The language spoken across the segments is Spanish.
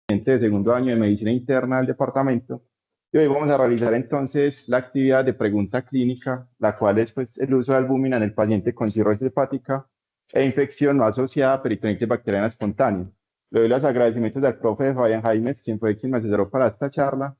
de segundo año de medicina interna del departamento. Y hoy vamos a realizar entonces la actividad de pregunta clínica, la cual es pues, el uso de albúmina en el paciente con cirrosis hepática e infección no asociada a peritonitis bacteriana espontánea. Le doy los agradecimientos al profe Fabián Jaimes, quien me asesoró para esta charla,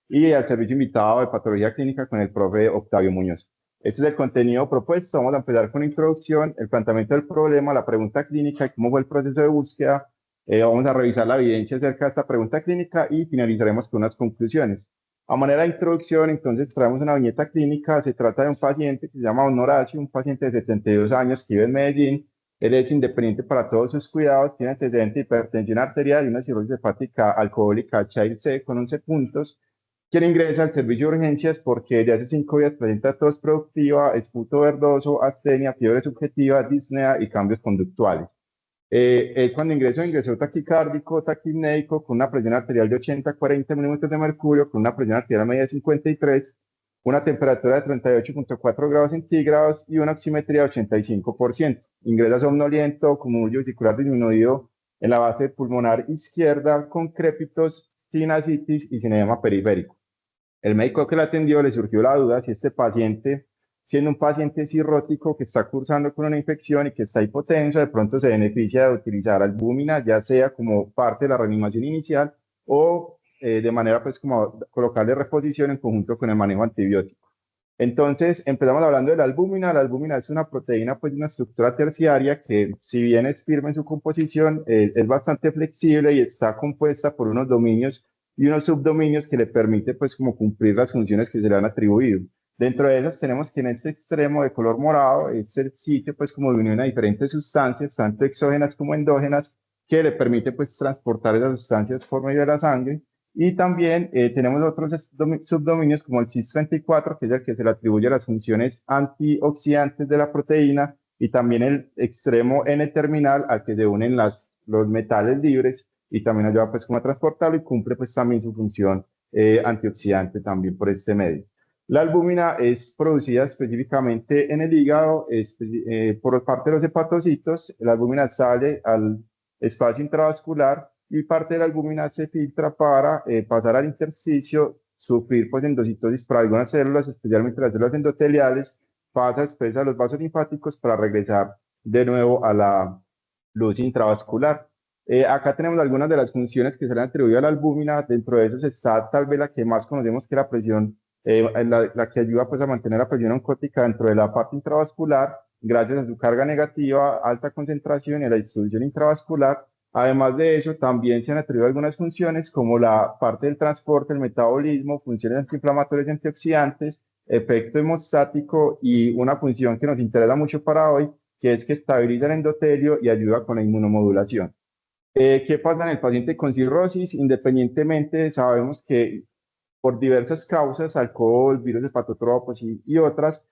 y al servicio invitado de patología clínica con el profe Octavio Muñoz. Este es el contenido propuesto. Vamos a empezar con la introducción, el planteamiento del problema, la pregunta clínica y cómo fue el proceso de búsqueda. Vamos a revisar la evidencia acerca de esta pregunta clínica y finalizaremos con unas conclusiones. A manera de introducción, entonces, traemos una viñeta clínica. Se trata de un paciente que se llama Don Horacio, un paciente de 72 años que vive en Medellín. Él es independiente para todos sus cuidados, tiene antecedente de hipertensión arterial y una cirrosis hepática alcohólica Child C con 11 puntos. Quien ingresa al servicio de urgencias porque desde hace 5 días presenta tos productiva, esputo verdoso, astenia, fiebre subjetiva, disnea y cambios conductuales. Él cuando ingresó taquicárdico, taquipnéico, con una presión arterial de 80-40 milímetros de mercurio, con una presión arterial media de 53, una temperatura de 38,4 grados centígrados y una oximetría de 85%. Ingresa somnoliento, con murmullo vesicular disminuido en la base pulmonar izquierda, con crépitos, sin ascitis y sin edema periférico. El médico que la atendió le surgió la duda si este paciente, siendo un paciente cirrótico que está cursando con una infección y que está hipotenso, de pronto se beneficia de utilizar albúmina, ya sea como parte de la reanimación inicial o de manera pues como colocarle reposición en conjunto con el manejo antibiótico. Entonces, empezamos hablando de la albúmina. La albúmina es una proteína pues de una estructura terciaria que, si bien es firme en su composición, es bastante flexible y está compuesta por unos dominios y unos subdominios que le permite pues como cumplir las funciones que se le han atribuido. Dentro de esas tenemos que en este extremo de color morado es el sitio pues como de unión a diferentes sustancias, tanto exógenas como endógenas, que le permite pues transportar esas sustancias por medio de la sangre. Y también tenemos otros subdominios como el CIS34, que es el que se le atribuye las funciones antioxidantes de la proteína, y también el extremo N-terminal al que se unen los metales libres y también ayuda pues como a transportarlo y cumple pues también su función antioxidante también por este medio. La albúmina es producida específicamente en el hígado por parte de los hepatocitos. La albúmina sale al espacio intravascular y parte de la albúmina se filtra para pasar al intersticio, sufrir pues endocitosis para algunas células, especialmente las células endoteliales, pasa después a los vasos linfáticos para regresar de nuevo a la luz intravascular. Acá tenemos algunas de las funciones que se le han atribuido a la albúmina. Dentro de esos está tal vez la que más conocemos, que es la presión, la que ayuda pues a mantener la presión oncótica dentro de la parte intravascular, gracias a su carga negativa, alta concentración y a la distribución intravascular. Además de eso, también se han atribuido algunas funciones como la parte del transporte, el metabolismo, funciones antiinflamatorias y antioxidantes, efecto hemostático y una función que nos interesa mucho para hoy, que es que estabiliza el endotelio y ayuda con la inmunomodulación. ¿Qué pasa en el paciente con cirrosis? Independientemente, sabemos que por diversas causas, alcohol, virus hepatotropos y otras,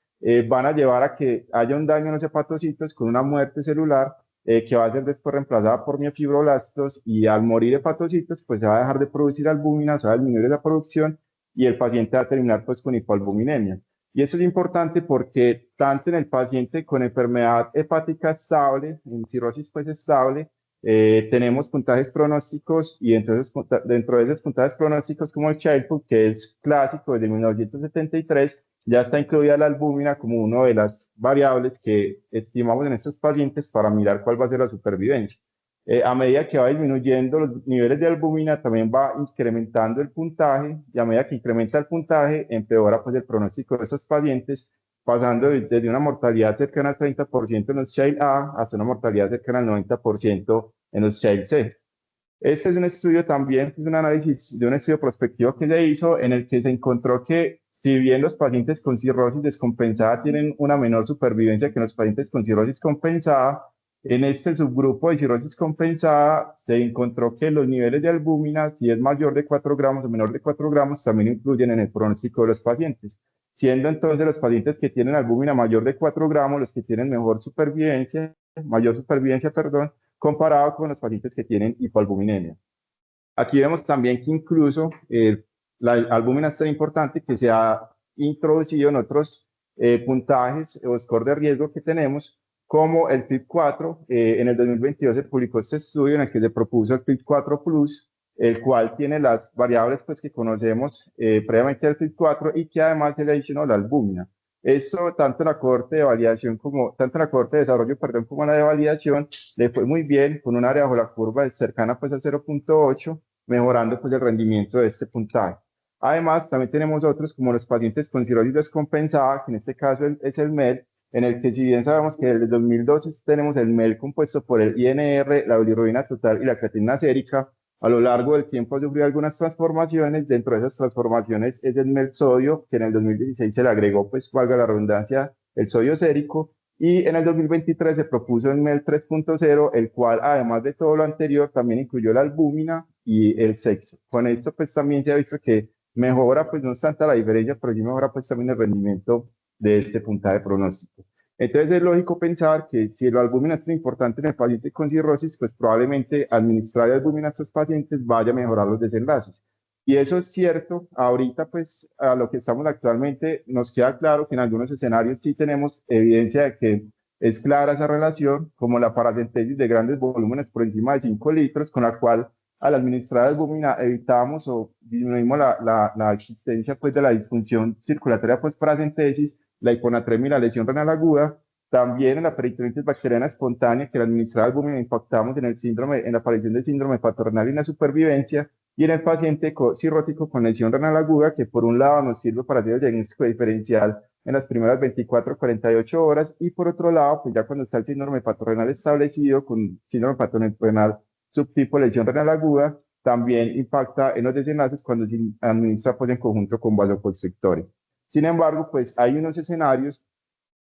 van a llevar a que haya un daño en los hepatocitos con una muerte celular que va a ser después reemplazada por miofibroblastos, y al morir hepatocitos, pues se va a dejar de producir albúmina, se va a disminuir la producción y el paciente va a terminar pues con hipoalbuminemia. Y eso es importante porque tanto en el paciente con enfermedad hepática estable, en cirrosis pues estable, tenemos puntajes pronósticos, y entonces dentro de esos puntajes pronósticos como el Child-Pugh, que es clásico desde 1973, ya está incluida la albúmina como una de las variables que estimamos en estos pacientes para mirar cuál va a ser la supervivencia. A medida que va disminuyendo los niveles de albúmina, también va incrementando el puntaje, y a medida que incrementa el puntaje, empeora pues el pronóstico de estos pacientes, pasando desde una mortalidad cercana al 30% en los Child A hasta una mortalidad cercana al 90% en los Child C. Este es un estudio también, es un análisis de un estudio prospectivo que se hizo, en el que se encontró que si bien los pacientes con cirrosis descompensada tienen una menor supervivencia que los pacientes con cirrosis compensada, en este subgrupo de cirrosis compensada se encontró que los niveles de albúmina, si es mayor de 4 gramos o menor de 4 gramos, también influyen en el pronóstico de los pacientes, siendo entonces los pacientes que tienen albúmina mayor de 4 gramos los que tienen mayor supervivencia, perdón, comparado con los pacientes que tienen hipoalbuminemia. Aquí vemos también que incluso la albúmina es tan importante que se ha introducido en otros puntajes o score de riesgo que tenemos, como el FIB4. En el 2022 se publicó este estudio en el que se propuso el FIB4 Plus, el cual tiene las variables pues, que conocemos previamente del FIT4 y que además se le adicionó la albúmina. Esto, tanto en la cohorte de validación como, tanto en la cohorte de desarrollo, perdón, como en la de validación, le fue muy bien, con un área bajo la curva cercana pues a 0.8, mejorando pues el rendimiento de este puntaje. Además, también tenemos otros como los pacientes con cirrosis descompensada, que en este caso es el MEL, en el que si bien sabemos que desde el 2012 tenemos el MEL compuesto por el INR, la bilirrubina total y la creatinina sérica, a lo largo del tiempo ha sufrido algunas transformaciones. Dentro de esas transformaciones es el MEL sodio, que en el 2016 se le agregó, pues valga la redundancia, el sodio sérico, y en el 2023 se propuso el MEL 3.0, el cual además de todo lo anterior también incluyó la albúmina y el sexo. Con esto pues también se ha visto que mejora, pues no es tanta la diferencia, pero sí mejora pues también el rendimiento de este puntaje pronóstico. Entonces es lógico pensar que si la albúmina es tan importante en el paciente con cirrosis, pues probablemente administrar albúmina a estos pacientes vaya a mejorar los desenlaces. Y eso es cierto, ahorita pues a lo que estamos actualmente nos queda claro que en algunos escenarios sí tenemos evidencia de que es clara esa relación, como la paracentesis de grandes volúmenes por encima de 5 litros, con la cual al administrar albúmina evitamos o disminuimos la existencia pues de la disfunción circulatoria pues paracentesis, la hiponatremia y la lesión renal aguda. También en la peritonitis bacteriana espontánea, que al administrar albúmina impactamos en el síndrome, en la aparición del síndrome hepatorenal y en la supervivencia, y en el paciente cirrótico con lesión renal aguda, que por un lado nos sirve para hacer el diagnóstico diferencial en las primeras 24 48 horas, y por otro lado, pues ya cuando está el síndrome hepatorenal establecido, con síndrome hepatorenal subtipo lesión renal aguda, también impacta en los desenlaces cuando se administra pues, en conjunto con vasoconstrictores. Sin embargo, pues hay unos escenarios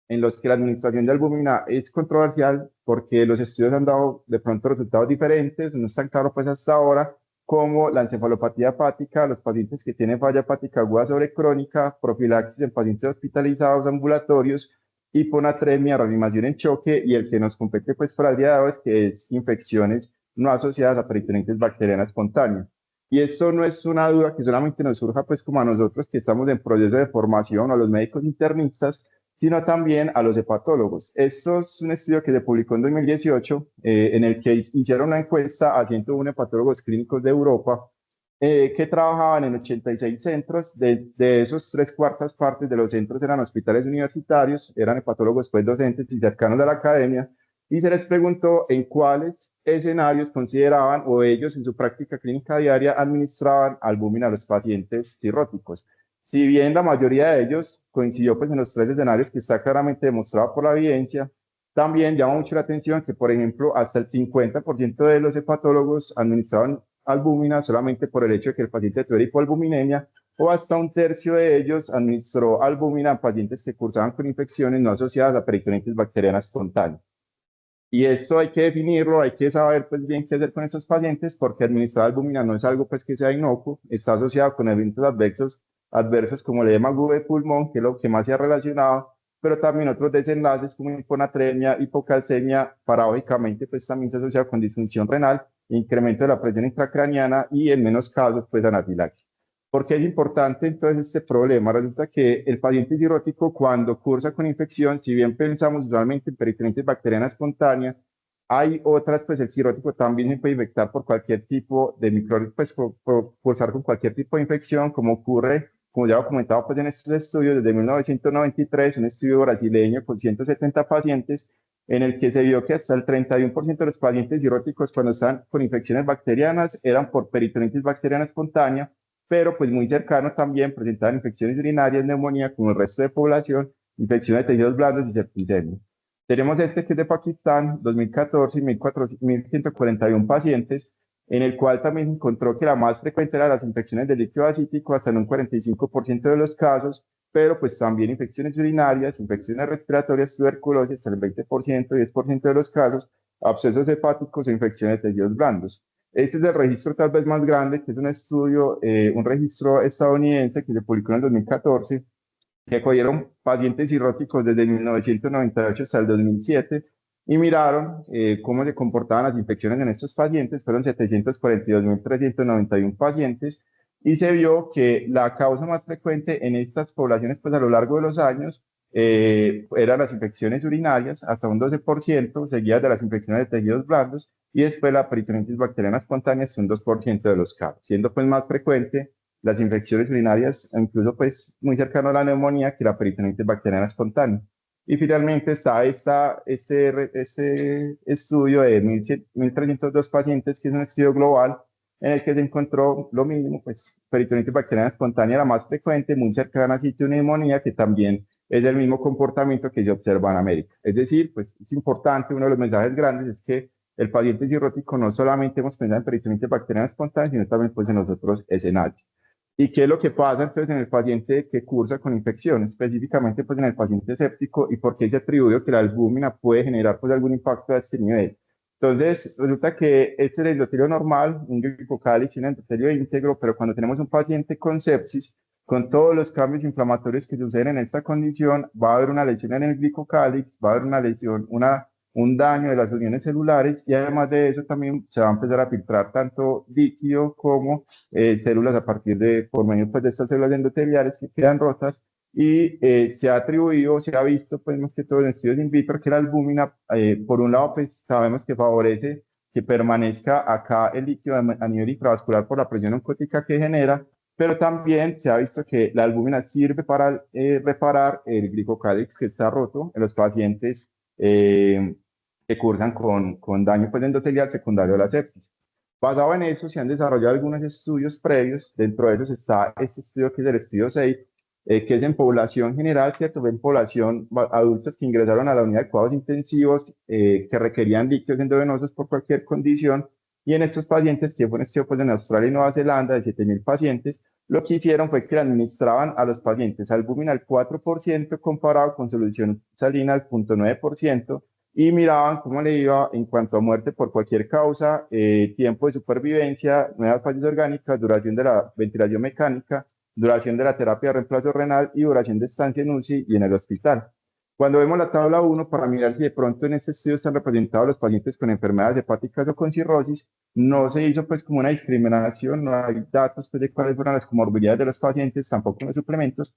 en los que la administración de albúmina es controversial porque los estudios han dado de pronto resultados diferentes, no es tan claro pues hasta ahora, como la encefalopatía hepática, los pacientes que tienen falla hepática aguda sobre crónica, profilaxis en pacientes hospitalizados ambulatorios, hiponatremia, reanimación en choque, y el que nos compete pues para el día de hoy, que es infecciones no asociadas a peritonitis bacteriana espontánea. Y esto no es una duda que solamente nos surja pues como a nosotros que estamos en proceso de formación, a los médicos internistas, sino también a los hepatólogos. Esto es un estudio que se publicó en 2018, en el que hicieron una encuesta a 101 hepatólogos clínicos de Europa, que trabajaban en 86 centros. De esos, tres cuartas partes de los centros eran hospitales universitarios, eran hepatólogos pues docentes y cercanos a la academia, y se les preguntó en cuáles escenarios consideraban o ellos en su práctica clínica diaria administraban albúmina a los pacientes cirróticos. Si bien la mayoría de ellos coincidió pues en los tres escenarios que está claramente demostrado por la evidencia, también llama mucho la atención que, por ejemplo, hasta el 50% de los hepatólogos administraban albúmina solamente por el hecho de que el paciente tuviera hipoalbuminemia, o hasta un tercio de ellos administró albúmina a pacientes que cursaban con infecciones no asociadas a peritonitis bacteriana espontánea. Y esto hay que definirlo, hay que saber pues bien qué hacer con estos pacientes, porque administrar albúmina no es algo pues que sea inocuo, está asociado con eventos adversos como el edema agudo de pulmón, que es lo que más se ha relacionado, pero también otros desenlaces como hiponatremia, hipocalcemia, paradójicamente pues también se asocia con disfunción renal, incremento de la presión intracraniana y en menos casos pues anafilaxia. ¿Por qué es importante entonces este problema? Resulta que el paciente cirrótico, cuando cursa con infección, si bien pensamos usualmente en peritonitis bacteriana espontánea, hay otras, pues el cirrótico también se puede infectar por cualquier tipo de microorganismo, pues por cursar con cualquier tipo de infección, como ocurre, como ya he comentado pues en estos estudios, desde 1993, un estudio brasileño con 170 pacientes, en el que se vio que hasta el 31% de los pacientes cirróticos cuando están con infecciones bacterianas eran por peritonitis bacteriana espontánea, pero pues muy cercano también presentaban infecciones urinarias, neumonía, como el resto de población, infecciones de tejidos blandos y septicemia. Tenemos este que es de Pakistán, 2014, 1.141 pacientes, en el cual también se encontró que la más frecuente era las infecciones del líquido asítico, hasta en un 45% de los casos, pero pues también infecciones urinarias, infecciones respiratorias, tuberculosis, hasta el 20%, 10% de los casos, abscesos hepáticos e infecciones de tejidos blandos. Este es el registro tal vez más grande, que es un estudio, un registro estadounidense que se publicó en el 2014, que cogieron pacientes cirróticos desde 1998 hasta el 2007 y miraron cómo se comportaban las infecciones en estos pacientes. Fueron 742.391 pacientes y se vio que la causa más frecuente en estas poblaciones, pues a lo largo de los años, eran las infecciones urinarias, hasta un 12%, seguidas de las infecciones de tejidos blandos, y después la peritonitis bacteriana espontánea, es un 2% de los casos, siendo pues más frecuente las infecciones urinarias, incluso pues muy cercano a la neumonía que la peritonitis bacteriana espontánea. Y finalmente está este estudio de 1.302 pacientes, que es un estudio global en el que se encontró lo mismo, pues peritonitis bacteriana espontánea la más frecuente, muy cercana a sitio de neumonía, que también es el mismo comportamiento que se observa en América. Es decir, pues es importante, uno de los mensajes grandes es que el paciente cirrótico no solamente hemos pensado en peritonitis bacteriana espontánea, sino también pues en los otros escenarios. ¿Y qué es lo que pasa entonces en el paciente que cursa con infección, específicamente pues en el paciente séptico, y por qué se atribuye que la albúmina puede generar pues algún impacto a este nivel? Entonces, resulta que este es el endotelio normal, un glicocálix y un endotelio íntegro, pero cuando tenemos un paciente con sepsis, con todos los cambios inflamatorios que suceden en esta condición, va a haber una lesión en el glicocálix, va a haber una lesión, un daño de las uniones celulares, y además de eso también se va a empezar a filtrar tanto líquido como células a partir de, por medio pues, de estas células endoteliales que quedan rotas, y se ha atribuido, se ha visto, pues más que todo en estudios in vitro, que la albúmina, por un lado, pues sabemos que favorece que permanezca acá el líquido a nivel intravascular por la presión oncótica que genera, pero también se ha visto que la albúmina sirve para reparar el glicocálix que está roto en los pacientes que cursan con daño pues, endotelial secundario a la sepsis. Basado en eso, se han desarrollado algunos estudios previos. Dentro de ellos está este estudio que es el estudio 6, que es en población general, ¿cierto? En población adultos que ingresaron a la unidad de cuidados intensivos, que requerían líquidos endovenosos por cualquier condición. Y en estos pacientes, que fue un estudio pues, en Australia y Nueva Zelanda de 7.000 pacientes, lo que hicieron fue que le administraban a los pacientes albúmina al 4% comparado con solución salina al 0.9%, y miraban cómo le iba en cuanto a muerte por cualquier causa, tiempo de supervivencia, nuevas fallas orgánicas, duración de la ventilación mecánica, duración de la terapia de reemplazo renal y duración de estancia en UCI y en el hospital. Cuando vemos la tabla 1 para mirar si de pronto en este estudio están representados los pacientes con enfermedades hepáticas o con cirrosis, no se hizo pues como una discriminación, no hay datos pues de cuáles fueron las comorbilidades de los pacientes, tampoco en los suplementos,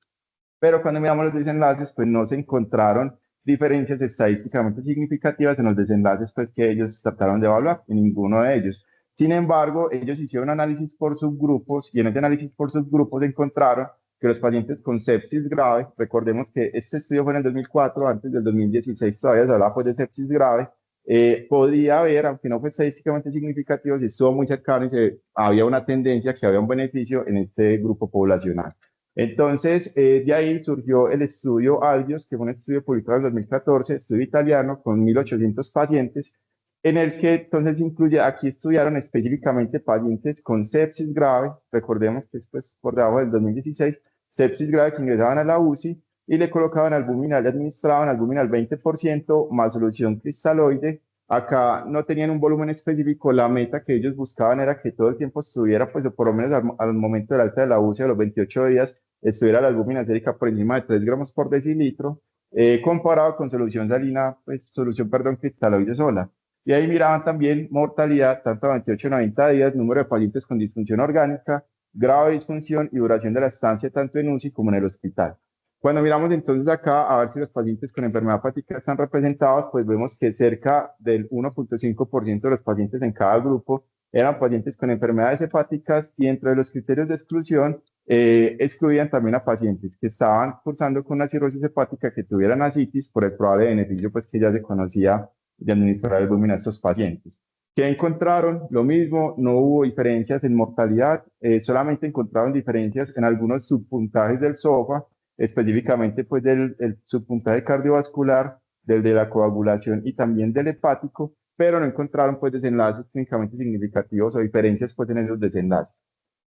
pero cuando miramos los desenlaces, pues no se encontraron diferencias estadísticamente significativas en los desenlaces pues, que ellos trataron de evaluar, en ninguno de ellos. Sin embargo, ellos hicieron análisis por subgrupos, y en ese análisis por subgrupos encontraron que los pacientes con sepsis grave, recordemos que este estudio fue en el 2004, antes del 2016 todavía se hablaba pues, de sepsis grave, podía haber, aunque no fue estadísticamente significativo, si estuvo muy cercano y había una tendencia que había un beneficio en este grupo poblacional. Entonces, de ahí surgió el estudio Albios, que fue un estudio publicado en 2014, estudio italiano con 1.800 pacientes, en el que entonces incluye, aquí estudiaron específicamente pacientes con sepsis grave, recordemos que después por debajo del 2016, sepsis grave que ingresaban a la UCI y le colocaban albúmina, le administraban albúmina al 20% más solución cristaloide. Acá no tenían un volumen específico, la meta que ellos buscaban era que todo el tiempo estuviera, pues o por lo menos al momento del alta de la UCI a los 28 días, estuviera la albúmina sérica por encima de 3 gramos por decilitro, comparado con solución salina, pues solución, perdón, cristaloide sola. Y ahí miraban también mortalidad, tanto a 28 y 90 días, número de pacientes con disfunción orgánica, grave disfunción y duración de la estancia tanto en UCI como en el hospital. Cuando miramos entonces acá a ver si los pacientes con enfermedad hepática están representados, pues vemos que cerca del 1.5% de los pacientes en cada grupo eran pacientes con enfermedades hepáticas, y entre los criterios de exclusión excluían también a pacientes que estaban cursando con una cirrosis hepática, que tuvieran ascitis, por el probable beneficio pues que ya se conocía de administrar albúmina a estos pacientes. ¿Qué encontraron? Lo mismo, no hubo diferencias en mortalidad, solamente encontraron diferencias en algunos subpuntajes del SOFA, específicamente pues del subpuntaje cardiovascular, del de la coagulación y también del hepático, pero no encontraron pues desenlaces clínicamente significativos o diferencias pues en esos desenlaces.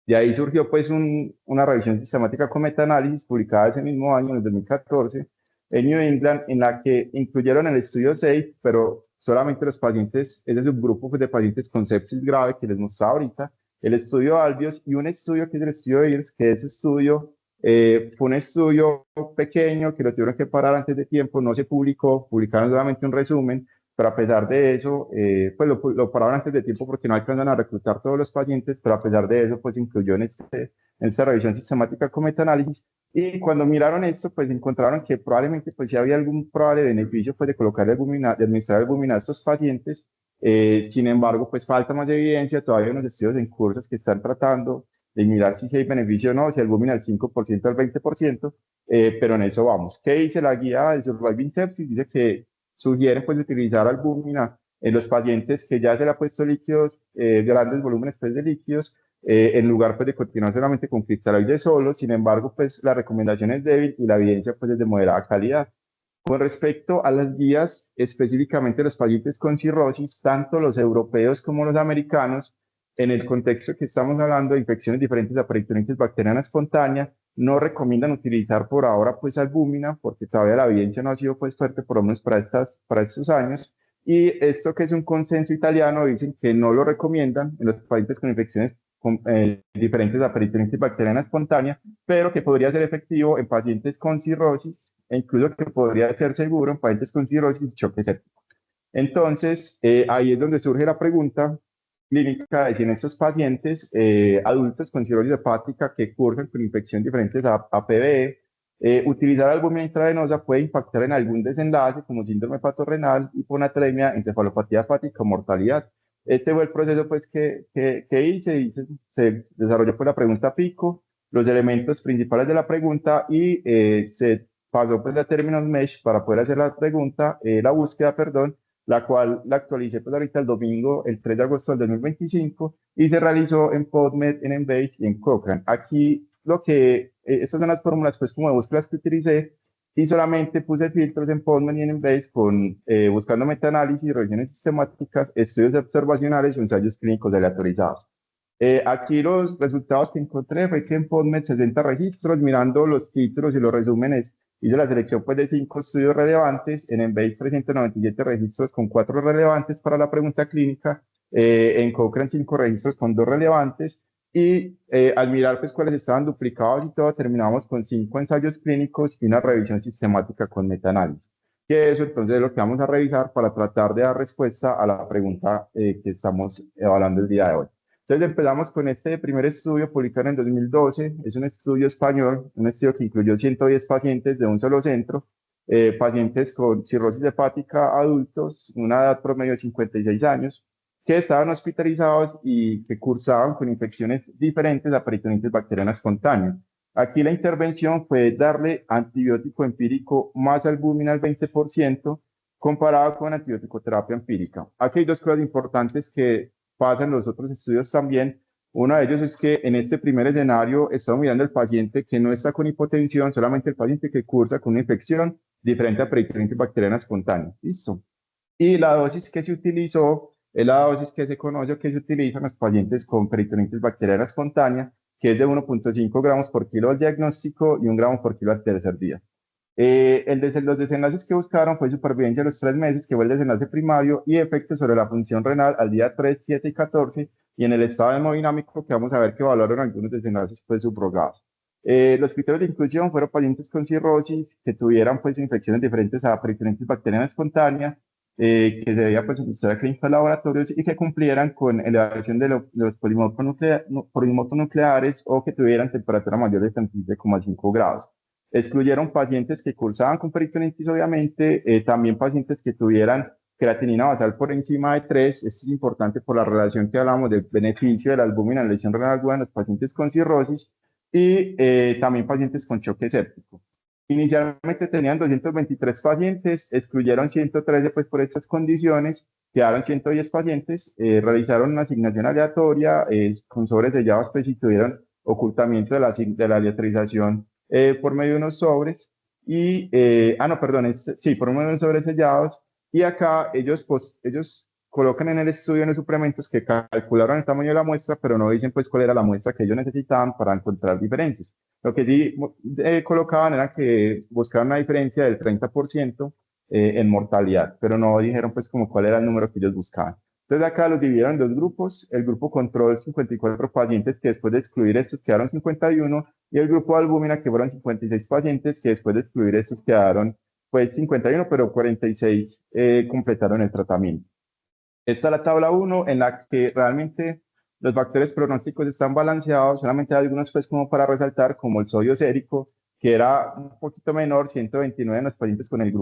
De ahí surgió pues una revisión sistemática con metaanálisis publicada ese mismo año, en el 2014, en New England, en la que incluyeron el estudio 6, pero solamente los pacientes, ese subgrupo pues, de pacientes con sepsis grave que les mostraba ahorita, el estudio Albios y un estudio que es el estudio IRS, que ese estudio fue un estudio pequeño que lo tuvieron que parar antes de tiempo, no se publicó, publicaron solamente un resumen, pero a pesar de eso, pues lo pararon antes de tiempo porque no alcanzan a reclutar todos los pacientes, pero a pesar de eso, pues incluyó en esta revisión sistemática con metaanálisis. Y cuando miraron esto, pues encontraron que probablemente pues sí había algún probable beneficio pues de colocar albumina, de administrar albumina a estos pacientes. Sin embargo, pues falta más evidencia, todavía hay unos estudios en cursos que están tratando de mirar si hay beneficio o no, si albumina al 5% al 20%, pero en eso vamos. ¿Qué dice la guía de Surviving Sepsis? Dice que sugiere pues utilizar albúmina en los pacientes que ya se le ha puesto líquidos, grandes volúmenes pues, de líquidos, en lugar pues, de continuar solamente con cristaloides solos. Sin embargo, pues la recomendación es débil y la evidencia pues es de moderada calidad. Con respecto a las guías, específicamente los pacientes con cirrosis, tanto los europeos como los americanos, en el contexto que estamos hablando de infecciones diferentes a peritonitis bacteriana espontánea, no recomiendan utilizar por ahora pues albúmina, porque todavía la evidencia no ha sido pues fuerte por lo menos para estos años. Y esto que es un consenso italiano, dicen que no lo recomiendan en los pacientes con infecciones diferentes a peritonitis bacteriana espontánea, pero que podría ser efectivo en pacientes con cirrosis e incluso que podría ser seguro en pacientes con cirrosis y choque séptico. Entonces, ahí es donde surge la pregunta clínica de si en estos pacientes adultos con cirrosis hepática que cursan con infecciones diferentes a PBE, utilizar albúmina intravenosa puede impactar en algún desenlace como síndrome hepatorrenal, hiponatremia, encefalopatía hepática o mortalidad. Este fue el proceso pues, que hice y se desarrolló por la pregunta PICO, los elementos principales de la pregunta y se pasó pues, a términos MESH para poder hacer la pregunta, la búsqueda, perdón, la cual la actualicé pues ahorita el domingo, el 3 de agosto del 2025, y se realizó en PubMed, en Embase y en Cochrane. Aquí estas son las fórmulas pues como de búsquedas que utilicé, y solamente puse filtros en PubMed y en Embase con, buscando metaanálisis, revisiones sistemáticas, estudios observacionales o ensayos clínicos aleatorizados. Aquí los resultados que encontré fue que en PubMed 60 registros, mirando los títulos y los resúmenes, hizo la selección pues, de 5 estudios relevantes, en Embase 397 registros con 4 relevantes para la pregunta clínica, en Cochrane 5 registros con 2 relevantes, y al mirar pues, cuáles estaban duplicados y todo, terminamos con 5 ensayos clínicos y una revisión sistemática con metaanálisis. Que eso entonces es lo que vamos a revisar para tratar de dar respuesta a la pregunta que estamos evaluando el día de hoy. Entonces empezamos con este primer estudio publicado en 2012, es un estudio español, un estudio que incluyó 110 pacientes de un solo centro, pacientes con cirrosis hepática adultos, una edad promedio de 56 años, que estaban hospitalizados y que cursaban con infecciones diferentes a peritonitis bacteriana espontánea. Aquí la intervención fue darle antibiótico empírico más albúmina al 20% comparado con antibiótico terapia empírica. Aquí hay dos cosas importantes que pasa en los otros estudios también. Uno de ellos es que en este primer escenario estamos mirando el paciente que no está con hipotensión, solamente el paciente que cursa con una infección diferente a peritonitis bacteriana espontánea. Listo. Y la dosis que se utilizó es la dosis que se conoce o que se utiliza en los pacientes con peritonitis bacteriana espontánea, que es de 1.5 gramos por kilo al diagnóstico y 1 gramo por kilo al tercer día. Los desenlaces que buscaron fue supervivencia a los 3 meses, que fue el desenlace primario, y efectos sobre la función renal al día 3, 7 y 14, y en el estado hemodinámico, que vamos a ver que evaluaron algunos desenlaces pues, subrogados. Los criterios de inclusión fueron pacientes con cirrosis que tuvieran pues, infecciones diferentes a peritonitis bacteriana espontánea, que se veía pues, en historia clínica de laboratorios y que cumplieran con elevación de los polimorfonucleares o que tuvieran temperatura mayor de 37,5 grados. Excluyeron pacientes que cursaban con peritonitis, obviamente, también pacientes que tuvieran creatinina basal por encima de 3. Esto es importante por la relación que hablamos del beneficio de la albúmina en lesión renal aguda en los pacientes con cirrosis y también pacientes con choque séptico. Inicialmente tenían 223 pacientes, excluyeron 113 pues, por estas condiciones, quedaron 110 pacientes, realizaron una asignación aleatoria con sobres sellados pues, y tuvieron ocultamiento de la aleatorización por medio de unos sobres y, no, perdón, sí, por medio de unos sobres sellados, y acá ellos colocan en el estudio unos suplementos que calcularon el tamaño de la muestra, pero no dicen pues cuál era la muestra que ellos necesitaban para encontrar diferencias. Lo que sí colocaban era que buscaban una diferencia del 30% en mortalidad, pero no dijeron pues como cuál era el número que ellos buscaban. Entonces acá los dividieron en dos grupos, el grupo control 54 pacientes que después de excluir estos quedaron 51 y el grupo de albúmina que fueron 56 pacientes que después de excluir estos quedaron pues 51, pero 46 completaron el tratamiento. Esta es la tabla uno en la que realmente los factores pronósticos están balanceados, solamente hay algunos pues como para resaltar, como el sodio sérico, que era un poquito menor, 129 en los pacientes con en el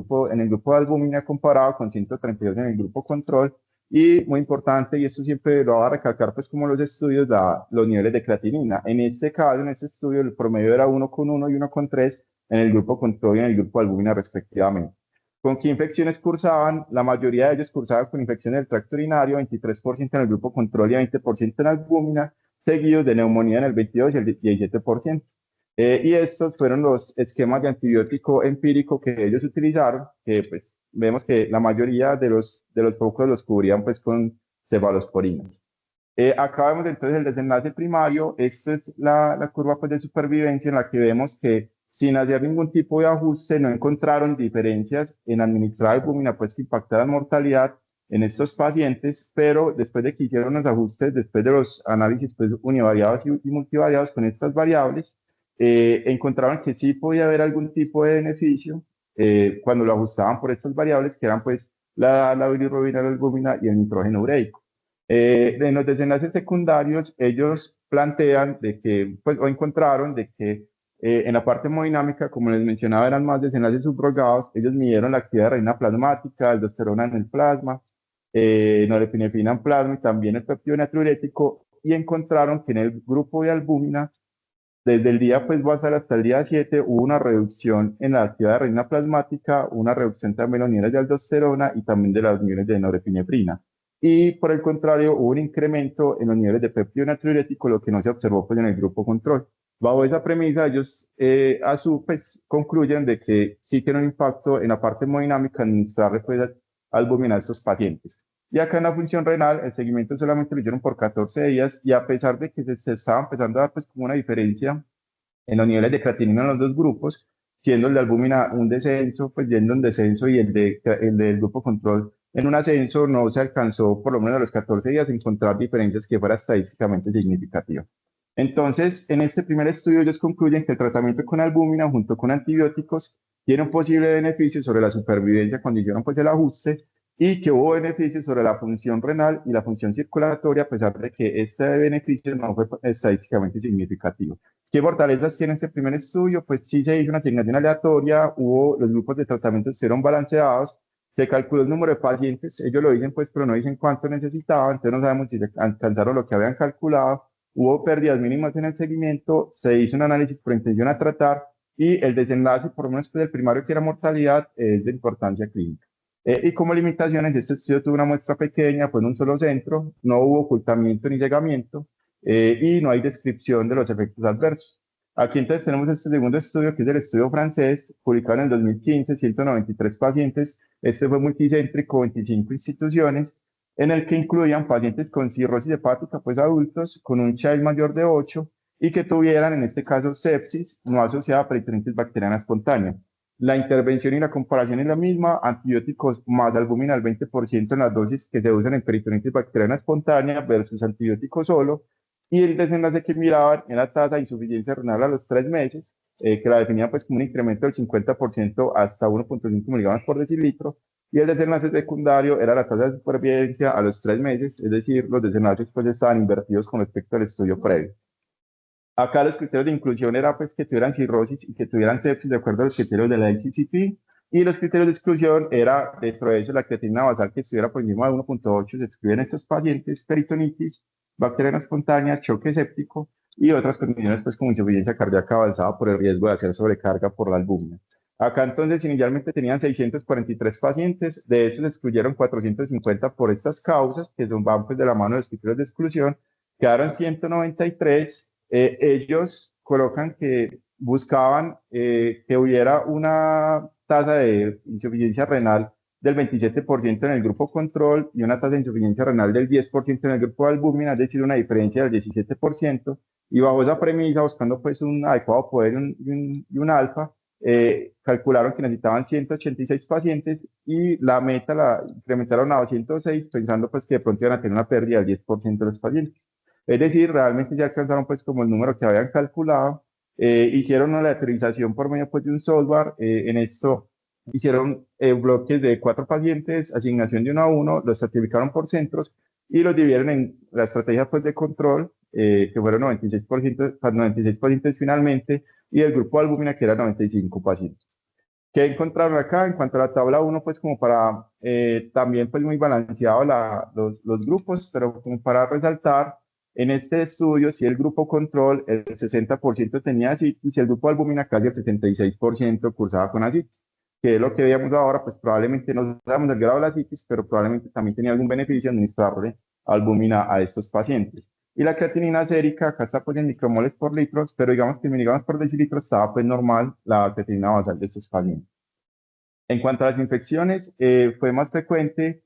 grupo de albúmina comparado con 132 en el grupo control. Y muy importante, y esto siempre lo voy a recalcar, pues como los estudios, los niveles de creatinina. En este caso, en este estudio, el promedio era 1,1 y 1,3 en el grupo control y en el grupo de albúmina respectivamente. ¿Con qué infecciones cursaban? La mayoría de ellos cursaban con infecciones del tracto urinario, 23% en el grupo control y 20% en albúmina, seguidos de neumonía en el 22 y el 17%. Y estos fueron los esquemas de antibiótico empírico que ellos utilizaron, que pues vemos que la mayoría de los focos los cubrían pues con cefalosporinas. Acá vemos entonces el desenlace primario. Esta es la curva pues, de supervivencia en la que vemos que sin hacer ningún tipo de ajuste no encontraron diferencias en administrar albúmina pues, que impactaran mortalidad en estos pacientes, pero después de que hicieron los ajustes, después de los análisis pues, univariados y multivariados con estas variables, encontraron que sí podía haber algún tipo de beneficio cuando lo ajustaban por estas variables que eran pues la bilirrubina, la albúmina y el nitrógeno ureico. En los desenlaces secundarios, ellos plantean de que, pues, o encontraron de que en la parte hemodinámica, como les mencionaba, eran más desenlaces subrogados. Ellos midieron la actividad de renina plasmática, aldosterona en el plasma, norepinefrina en plasma y también el péptido natriurético, y encontraron que en el grupo de albúmina, desde el día pues basal hasta el día 7 hubo una reducción en la actividad de renina plasmática, una reducción también de los niveles de aldosterona y también de los niveles de norepinefrina. Y por el contrario, hubo un incremento en los niveles de péptido natriurético, lo que no se observó pues, en el grupo control. Bajo esa premisa, ellos pues, concluyen de que sí tiene un impacto en la parte hemodinámica administrar pues, albúmina a estos pacientes. Y acá en la función renal, el seguimiento solamente lo hicieron por 14 días y a pesar de que se estaba empezando a dar pues como una diferencia en los niveles de creatinina en los dos grupos, siendo el de albúmina un descenso, pues yendo en descenso y el del grupo control en un ascenso, no se alcanzó por lo menos a los 14 días encontrar diferencias que fuera estadísticamente significativa. Entonces, en este primer estudio ellos concluyen que el tratamiento con albúmina junto con antibióticos tiene un posible beneficio sobre la supervivencia cuando hicieron pues el ajuste y que hubo beneficios sobre la función renal y la función circulatoria, a pesar de que este beneficio no fue estadísticamente significativo. ¿Qué fortalezas tiene este primer estudio? Pues sí se hizo una asignación aleatoria, los grupos de tratamiento estuvieron balanceados, se calculó el número de pacientes, ellos lo dicen pues, pero no dicen cuánto necesitaban, entonces no sabemos si se alcanzaron lo que habían calculado, hubo pérdidas mínimas en el seguimiento, se hizo un análisis por intención a tratar y el desenlace, por lo menos pues, del primario que era mortalidad, es de importancia clínica. Y como limitaciones, este estudio tuvo una muestra pequeña, fue en un solo centro, no hubo ocultamiento ni llegamiento y no hay descripción de los efectos adversos. Aquí entonces tenemos este segundo estudio, que es el estudio francés, publicado en el 2015, 193 pacientes. Este fue multicéntrico, 25 instituciones, en el que incluían pacientes con cirrosis hepática, pues adultos, con un Child mayor de 8 y que tuvieran, en este caso, sepsis no asociada a peritonitis bacteriana espontánea. La intervención y la comparación es la misma, antibióticos más albúmina al 20% en las dosis que se usan en peritonitis bacteriana espontánea versus antibióticos solo, y el desenlace que miraban era la tasa de insuficiencia renal a los 3 meses, que la definían pues como un incremento del 50% hasta 1,5 miligramos por decilitro, y el desenlace secundario era la tasa de supervivencia a los 3 meses, es decir, los desenlaces pues estaban invertidos con respecto al estudio previo. Acá los criterios de inclusión era pues que tuvieran cirrosis y que tuvieran sepsis de acuerdo a los criterios de la HCCP, y los criterios de exclusión era dentro de eso la creatinina basal que estuviera por encima de 1,8, se excluyen estos pacientes, peritonitis, bacteriana espontánea, choque séptico y otras condiciones pues como insuficiencia cardíaca avanzada por el riesgo de hacer sobrecarga por la albúmina. Acá entonces inicialmente tenían 643 pacientes, de esos excluyeron 450 por estas causas que van pues de la mano de los criterios de exclusión, quedaron 193. Ellos colocan que buscaban que hubiera una tasa de insuficiencia renal del 27% en el grupo control y una tasa de insuficiencia renal del 10% en el grupo de albúmina, es decir, una diferencia del 17%, y bajo esa premisa, buscando pues un adecuado poder y un alfa, calcularon que necesitaban 186 pacientes y la meta la incrementaron a 206, pensando pues que de pronto iban a tener una pérdida del 10% de los pacientes. Es decir, realmente ya alcanzaron pues como el número que habían calculado, hicieron una aleatorización por medio pues de un software, en esto hicieron bloques de 4 pacientes, asignación de 1 a 1, los estratificaron por centros y los dividieron en la estrategia pues, de control, que fueron 96%, 96 pacientes finalmente, y el grupo de albúmina, que eran 95 pacientes. ¿Qué encontraron acá? En cuanto a la tabla 1, pues como para, también pues muy balanceado los grupos, pero como para resaltar, en este estudio, si el grupo control, el 60% tenía ascitis, y el grupo de albúmina casi el 76% cursaba con ascitis, que es lo que veíamos ahora, pues probablemente no sabemos el grado de la ascitis, pero probablemente también tenía algún beneficio administrarle albúmina a estos pacientes. Y la creatinina sérica, acá está pues en micromoles por litros, pero digamos que en miligramos por decilitro estaba pues normal la creatinina basal de estos pacientes. En cuanto a las infecciones, fue más frecuente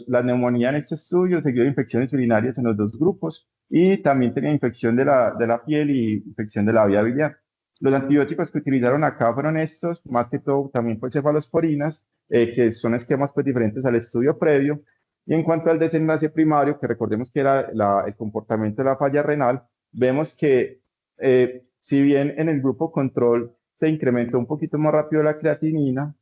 la neumonía en este estudio, seguido de infecciones urinarias en los dos grupos, y también tenía infección de la piel y infección de la vía biliar. Los antibióticos que utilizaron acá fueron estos, más que todo también pues cefalosporinas, que son esquemas pues diferentes al estudio previo. Y en cuanto al desenlace primario, que recordemos que era el comportamiento de la falla renal, vemos que si bien en el grupo control se incrementó un poquito más rápido la creatinina,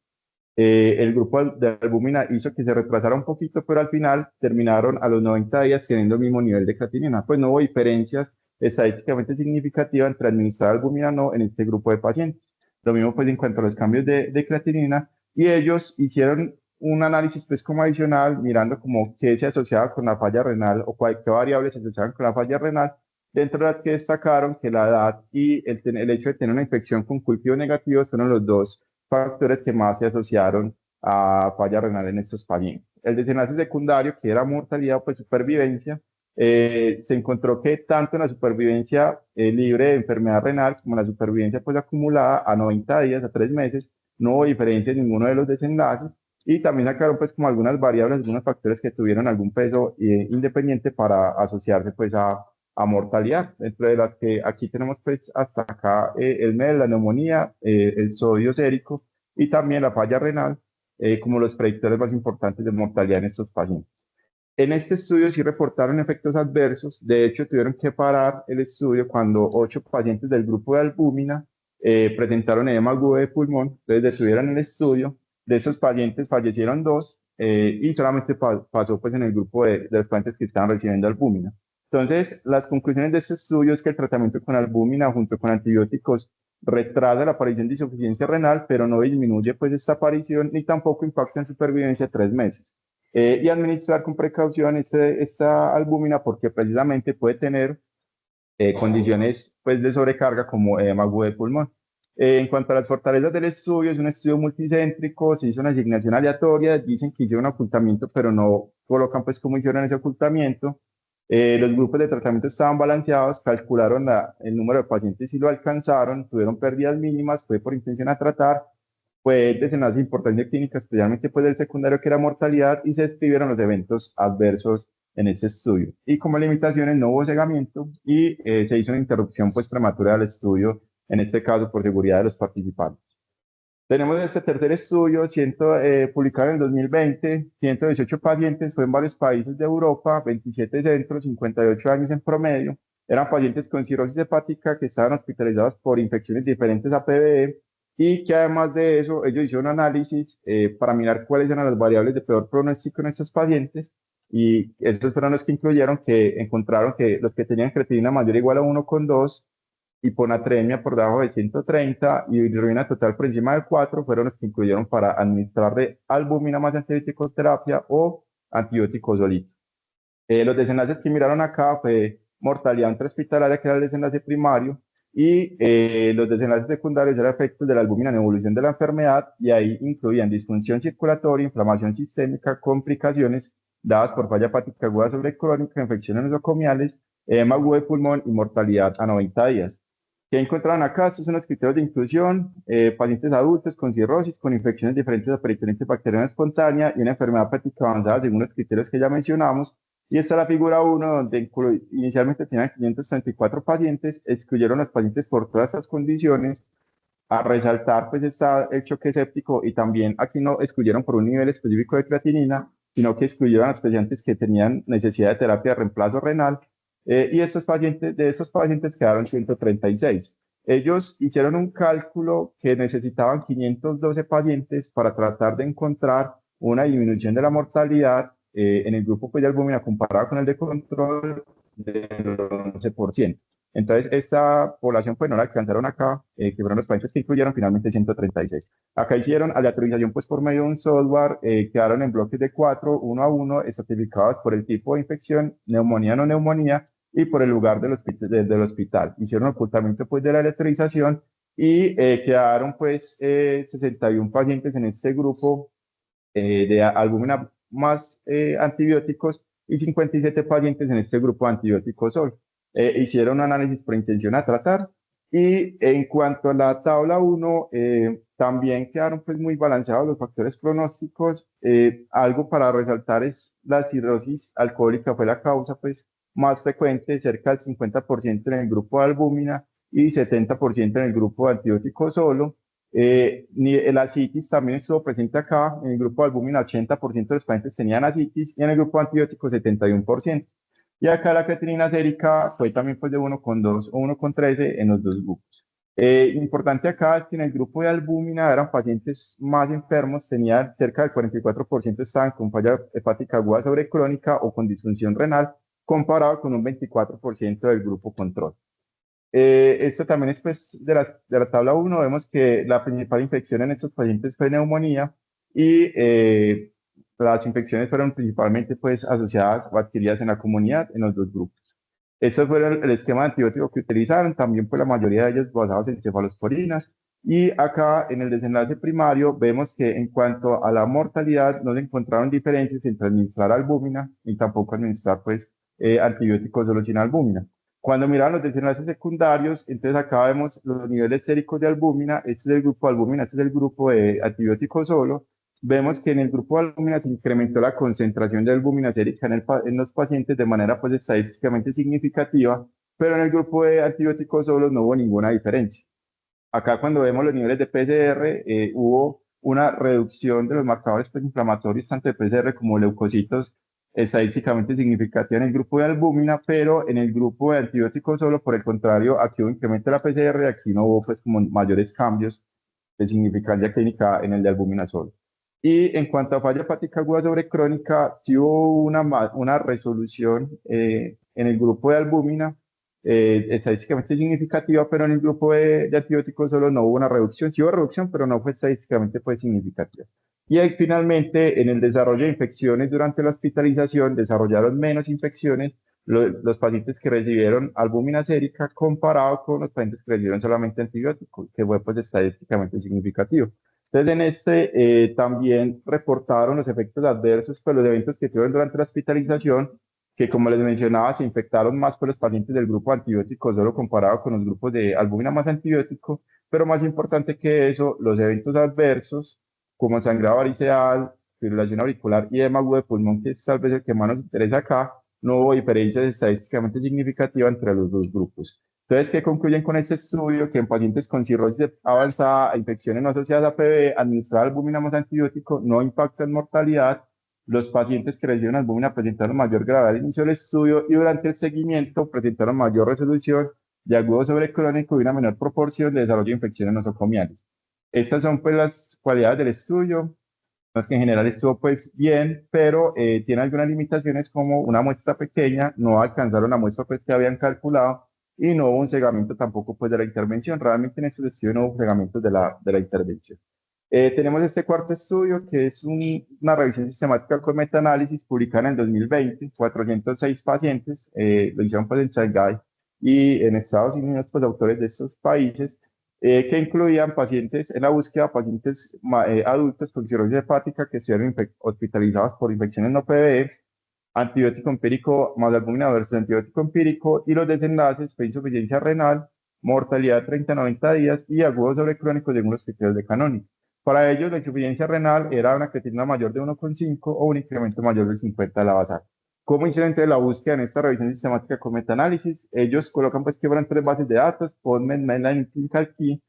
el grupo de albúmina hizo que se retrasara un poquito, pero al final terminaron a los 90 días teniendo el mismo nivel de creatinina. Pues no hubo diferencias estadísticamente significativas entre administrar albúmina o no en este grupo de pacientes. Lo mismo pues en cuanto a los cambios de creatinina, y ellos hicieron un análisis pues como adicional mirando como qué se asociaba con la falla renal o qué variables se asociaban con la falla renal, dentro de las que destacaron que la edad y el hecho de tener una infección con cultivos negativos fueron los dos factores que más se asociaron a falla renal en estos pacientes. El desenlace secundario, que era mortalidad o pues supervivencia, se encontró que tanto en la supervivencia libre de enfermedad renal como en la supervivencia pues acumulada a 90 días, a 3 meses, no hubo diferencia en ninguno de los desenlaces, y también sacaron pues como algunas variables, algunos factores que tuvieron algún peso independiente para asociarse pues a mortalidad, entre de las que aquí tenemos pues hasta acá el MEL, la neumonía, el sodio sérico y también la falla renal, como los predictores más importantes de mortalidad en estos pacientes. En este estudio sí reportaron efectos adversos. De hecho tuvieron que parar el estudio cuando 8 pacientes del grupo de albúmina presentaron edema agudo de pulmón, entonces detuvieron el estudio. De esos pacientes fallecieron 2, y solamente pasó pues en el grupo de los pacientes que estaban recibiendo albúmina. Entonces, las conclusiones de este estudio es que el tratamiento con albúmina junto con antibióticos retrasa la aparición de insuficiencia renal, pero no disminuye pues esta aparición ni tampoco impacta en supervivencia a 3 meses. Y administrar con precaución esta albúmina porque precisamente puede tener condiciones pues, de sobrecarga como edema agudo de pulmón. En cuanto a las fortalezas del estudio, es un estudio multicéntrico, se hizo una asignación aleatoria, dicen que hicieron ocultamiento, pero no colocan pues cómo hicieron ese ocultamiento. Los grupos de tratamiento estaban balanceados, calcularon el número de pacientes y lo alcanzaron, tuvieron pérdidas mínimas, fue por intención a tratar, fue desenlace de importancia clínica, especialmente pues del secundario que era mortalidad, y se describieron los eventos adversos en este estudio. Y como limitaciones no hubo cegamiento y se hizo una interrupción pues prematura del estudio, en este caso por seguridad de los participantes. Tenemos este tercer estudio, publicado en el 2020, 118 pacientes, fue en varios países de Europa, 27 centros, 58 años en promedio. Eran pacientes con cirrosis hepática que estaban hospitalizados por infecciones diferentes a PBE, y que además de eso, ellos hicieron un análisis para mirar cuáles eran las variables de peor pronóstico en estos pacientes, y estos fueron los que incluyeron que encontraron que los que tenían creatinina mayor o igual a 1,2, hiponatremia por debajo de 130 y bilirrubina total por encima de 4 fueron los que incluyeron para administrarle albúmina más antibiótico-terapia o antibiótico solito. Los desenlaces que miraron acá fue mortalidad intrahospitalaria, que era el desenlace primario, y los desenlaces secundarios eran efectos de la albúmina en evolución de la enfermedad, y ahí incluían disfunción circulatoria, inflamación sistémica, complicaciones dadas por falla hepática aguda sobrecrónica, infecciones nosocomiales, edema agudo de pulmón y mortalidad a 90 días. ¿Qué encontraron acá? Estos son los criterios de inclusión: pacientes adultos con cirrosis, con infecciones diferentes a peritonite bacteriana espontánea y una enfermedad hepática avanzada según los criterios que ya mencionamos. Y esta es la figura 1, donde inicialmente tenían 534 pacientes, excluyeron los pacientes por todas estas condiciones. A resaltar, pues está el choque séptico, y también aquí no excluyeron por un nivel específico de creatinina, sino que excluyeron a los pacientes que tenían necesidad de terapia de reemplazo renal, y de estos pacientes quedaron 136. Ellos hicieron un cálculo que necesitaban 512 pacientes para tratar de encontrar una disminución de la mortalidad en el grupo pues, de albúmina comparado con el de control del 11%. Entonces, esta población pues no la alcanzaron acá, que fueron los pacientes que incluyeron finalmente 136. Acá hicieron aleatorización pues por medio de un software, quedaron en bloques de 4, uno a uno, estratificados por el tipo de infección, neumonía, no neumonía, y por el lugar del hospital. Hicieron ocultamiento pues de la aleatorización y quedaron pues 61 pacientes en este grupo de albúmina más antibióticos y 57 pacientes en este grupo de antibióticos solo. Hicieron un análisis por intención a tratar y en cuanto a la tabla 1, también quedaron pues muy balanceados los factores pronósticos. Algo para resaltar es la cirrosis alcohólica fue la causa pues más frecuente, cerca del 50% en el grupo de albúmina y 70% en el grupo de antibióticos solo. La asitis también estuvo presente acá. En el grupo de albúmina, 80% de los pacientes tenían asitis y en el grupo de antibióticos, 71%. Y acá la creatinina sérica fue también pues, de 1,2 o 1,13 en los dos grupos. Importante acá es que en el grupo de albúmina eran pacientes más enfermos, tenían cerca del 44% estaban con falla hepática aguda sobre crónica o con disfunción renal, comparado con un 24% del grupo control. Esto también es pues de la tabla 1, vemos que la principal infección en estos pacientes fue neumonía y las infecciones fueron principalmente pues asociadas o adquiridas en la comunidad en los dos grupos. Este fue el esquema de antibiótico que utilizaron, también pues la mayoría de ellos basados en cefalosporinas. Y acá en el desenlace primario vemos que en cuanto a la mortalidad no se encontraron diferencias entre administrar albúmina y tampoco administrar pues antibióticos solo sin albúmina. Cuando miran los desenlaces secundarios, entonces acá vemos los niveles séricos de albúmina, este es el grupo de albúmina, este es el grupo de antibióticos solo. Vemos que en el grupo de albúmina se incrementó la concentración de albúmina sérica en los pacientes de manera pues estadísticamente significativa, pero en el grupo de antibióticos solo no hubo ninguna diferencia. Acá cuando vemos los niveles de PCR, hubo una reducción de los marcadores inflamatorios, tanto de PCR como leucocitos, estadísticamente significativa en el grupo de albúmina, pero en el grupo de antibióticos solo, por el contrario, aquí hubo incremento de la PCR, aquí no hubo pues como mayores cambios de significancia clínica en el de albúmina solo. Y en cuanto a falla hepática aguda sobre crónica, sí hubo una resolución en el grupo de albúmina, estadísticamente significativa, pero en el grupo de antibióticos solo no hubo una reducción. Sí hubo reducción, pero no fue estadísticamente pues, significativa. Y ahí, finalmente, en el desarrollo de infecciones durante la hospitalización, desarrollaron menos infecciones los pacientes que recibieron albúmina sérica comparado con los pacientes que recibieron solamente antibióticos, que fue pues estadísticamente significativo. Entonces, en también reportaron los efectos adversos, pues los eventos que tuvieron durante la hospitalización, que como les mencionaba, se infectaron más por los pacientes del grupo antibiótico, solo comparado con los grupos de albúmina más antibiótico, pero más importante que eso, los eventos adversos, como sangrado variceal, fibrilación auricular y edema agudo de pulmón, que es tal vez el que más nos interesa acá, no hubo diferencias estadísticamente significativas entre los dos grupos. Entonces, ¿qué concluyen con este estudio? Que en pacientes con cirrosis avanzada a infecciones no asociadas a PB, administrar albúmina más antibiótico no impacta en mortalidad. Los pacientes que recibieron albúmina presentaron mayor gravedad al inicio del estudio y durante el seguimiento presentaron mayor resolución de agudo sobre crónico y una menor proporción de desarrollo de infecciones nosocomiales. Estas son pues las cualidades del estudio. No es que en general estuvo pues bien, pero tiene algunas limitaciones como una muestra pequeña, no alcanzaron la muestra pues que habían calculado y no hubo un cegamiento tampoco pues de la intervención. Realmente en estos estudios no hubo cegamientos de la intervención. Tenemos este cuarto estudio que es una revisión sistemática con metaanálisis publicada en el 2020, 406 pacientes, lo hicieron pues en Shanghái y en Estados Unidos, pues autores de estos países, que incluían pacientes en la búsqueda, pacientes adultos con cirrosis hepática que estuvieron hospitalizados por infecciones no PBE, antibiótico empírico más albúmina versus antibiótico empírico y los desenlaces fue insuficiencia renal, mortalidad 30 a 90 días y agudo sobre crónico según los criterios de Canoni. Para ellos, la insuficiencia renal era una creatinina mayor de 1,5 o un incremento mayor del 50 de la basal. ¿Cómo hicieron entonces la búsqueda en esta revisión sistemática con metaanálisis? Ellos colocan pues que fueron 3 bases de datos, PubMed, Medline y Clinical Key.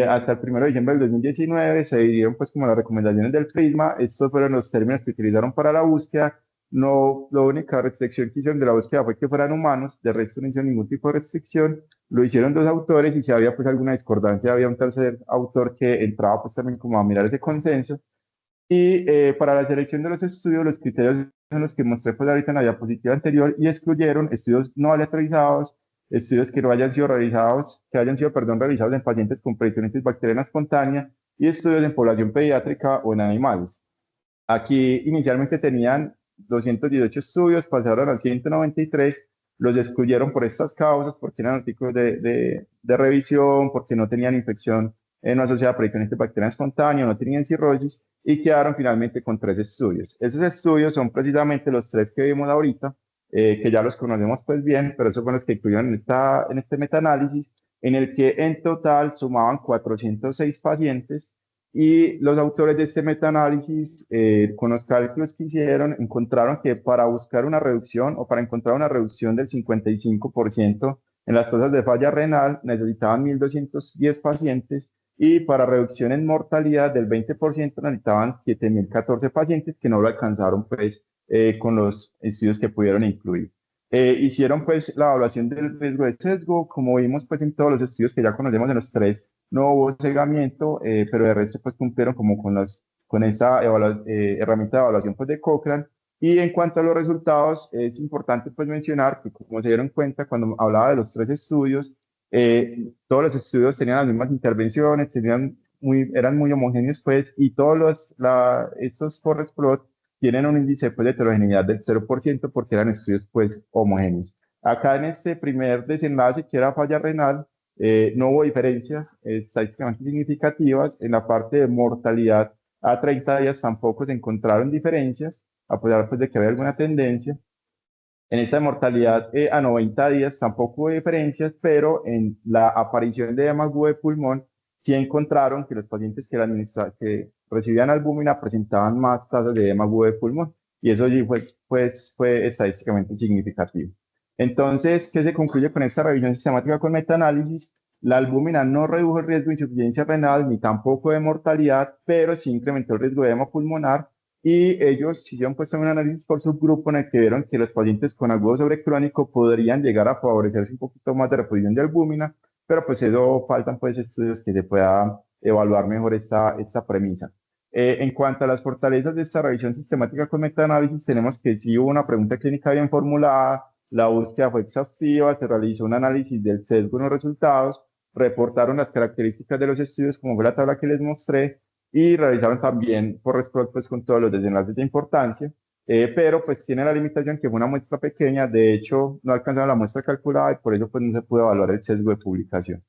Hasta el 1 de diciembre del 2019 se dividieron pues como las recomendaciones del PRISMA. Estos fueron los términos que utilizaron para la búsqueda. No, la única restricción que hicieron de la búsqueda fue que fueran humanos, de resto no hicieron ningún tipo de restricción. lo hicieron dos autores y si había pues alguna discordancia, había un tercer autor que entraba pues también como a mirar ese consenso. Y para la selección de los estudios, los criterios son los que mostré pues ahorita en la diapositiva anterior y excluyeron estudios no aleatorizados, estudios que no hayan sido realizados, que hayan sido, perdón, realizados en pacientes con peritonitis bacteriana espontánea y estudios en población pediátrica o en animales. Aquí inicialmente tenían 218 estudios, pasaron a 193, los excluyeron por estas causas, porque eran artículos de revisión, porque no tenían infección no asociada a peritonitis bacteriana espontánea, no tenían cirrosis, y quedaron finalmente con tres estudios. Esos estudios son precisamente los tres que vimos ahorita, que ya los conocemos pues bien, pero esos fueron los que incluyeron en este metaanálisis, en el que en total sumaban 406 pacientes y los autores de este metaanálisis, con los cálculos que hicieron, encontraron que para buscar una reducción o para encontrar una reducción del 55% en las tasas de falla renal, necesitaban 1.210 pacientes y para reducción en mortalidad del 20% necesitaban 7.014 pacientes que no lo alcanzaron pues con los estudios que pudieron incluir. Hicieron pues la evaluación del riesgo de sesgo, como vimos pues en todos los estudios que ya conocemos en los tres, no hubo cegamiento, pero de resto pues cumplieron como con esa herramienta de evaluación pues de Cochrane. Y en cuanto a los resultados, es importante pues mencionar que como se dieron cuenta cuando hablaba de los tres estudios, todos los estudios tenían las mismas intervenciones, eran muy homogéneos pues, y estos forest plot tienen un índice pues, de heterogeneidad del 0% porque eran estudios pues homogéneos. Acá en este primer desenlace, que era falla renal, no hubo diferencias estadísticamente significativas. En la parte de mortalidad a 30 días tampoco se encontraron diferencias, a pesar pues, de que había alguna tendencia. En esta mortalidad a 90 días tampoco hubo diferencias, pero en la aparición de edema agudo de pulmón sí encontraron que los pacientes que recibían albúmina presentaban más tasas de edema agudo de pulmón y eso sí fue estadísticamente significativo. Entonces, ¿qué se concluye con esta revisión sistemática con metaanálisis? La albúmina no redujo el riesgo de insuficiencia renal ni tampoco de mortalidad, pero sí incrementó el riesgo de edema pulmonar y ellos hicieron pues un análisis por subgrupo en el que vieron que los pacientes con agudo sobrecrónico podrían llegar a favorecerse un poquito más de reposición de albúmina, pero pues eso faltan pues estudios que se pueda evaluar mejor esta premisa. En cuanto a las fortalezas de esta revisión sistemática con metaanálisis, tenemos que sí hubo una pregunta clínica bien formulada, la búsqueda fue exhaustiva, se realizó un análisis del sesgo en los resultados, reportaron las características de los estudios, como fue la tabla que les mostré, y realizaron también por respuesta pues, con todos los desenlaces de importancia, pero pues tiene la limitación que fue una muestra pequeña, de hecho no alcanzaron la muestra calculada y por eso pues no se pudo evaluar el sesgo de publicación.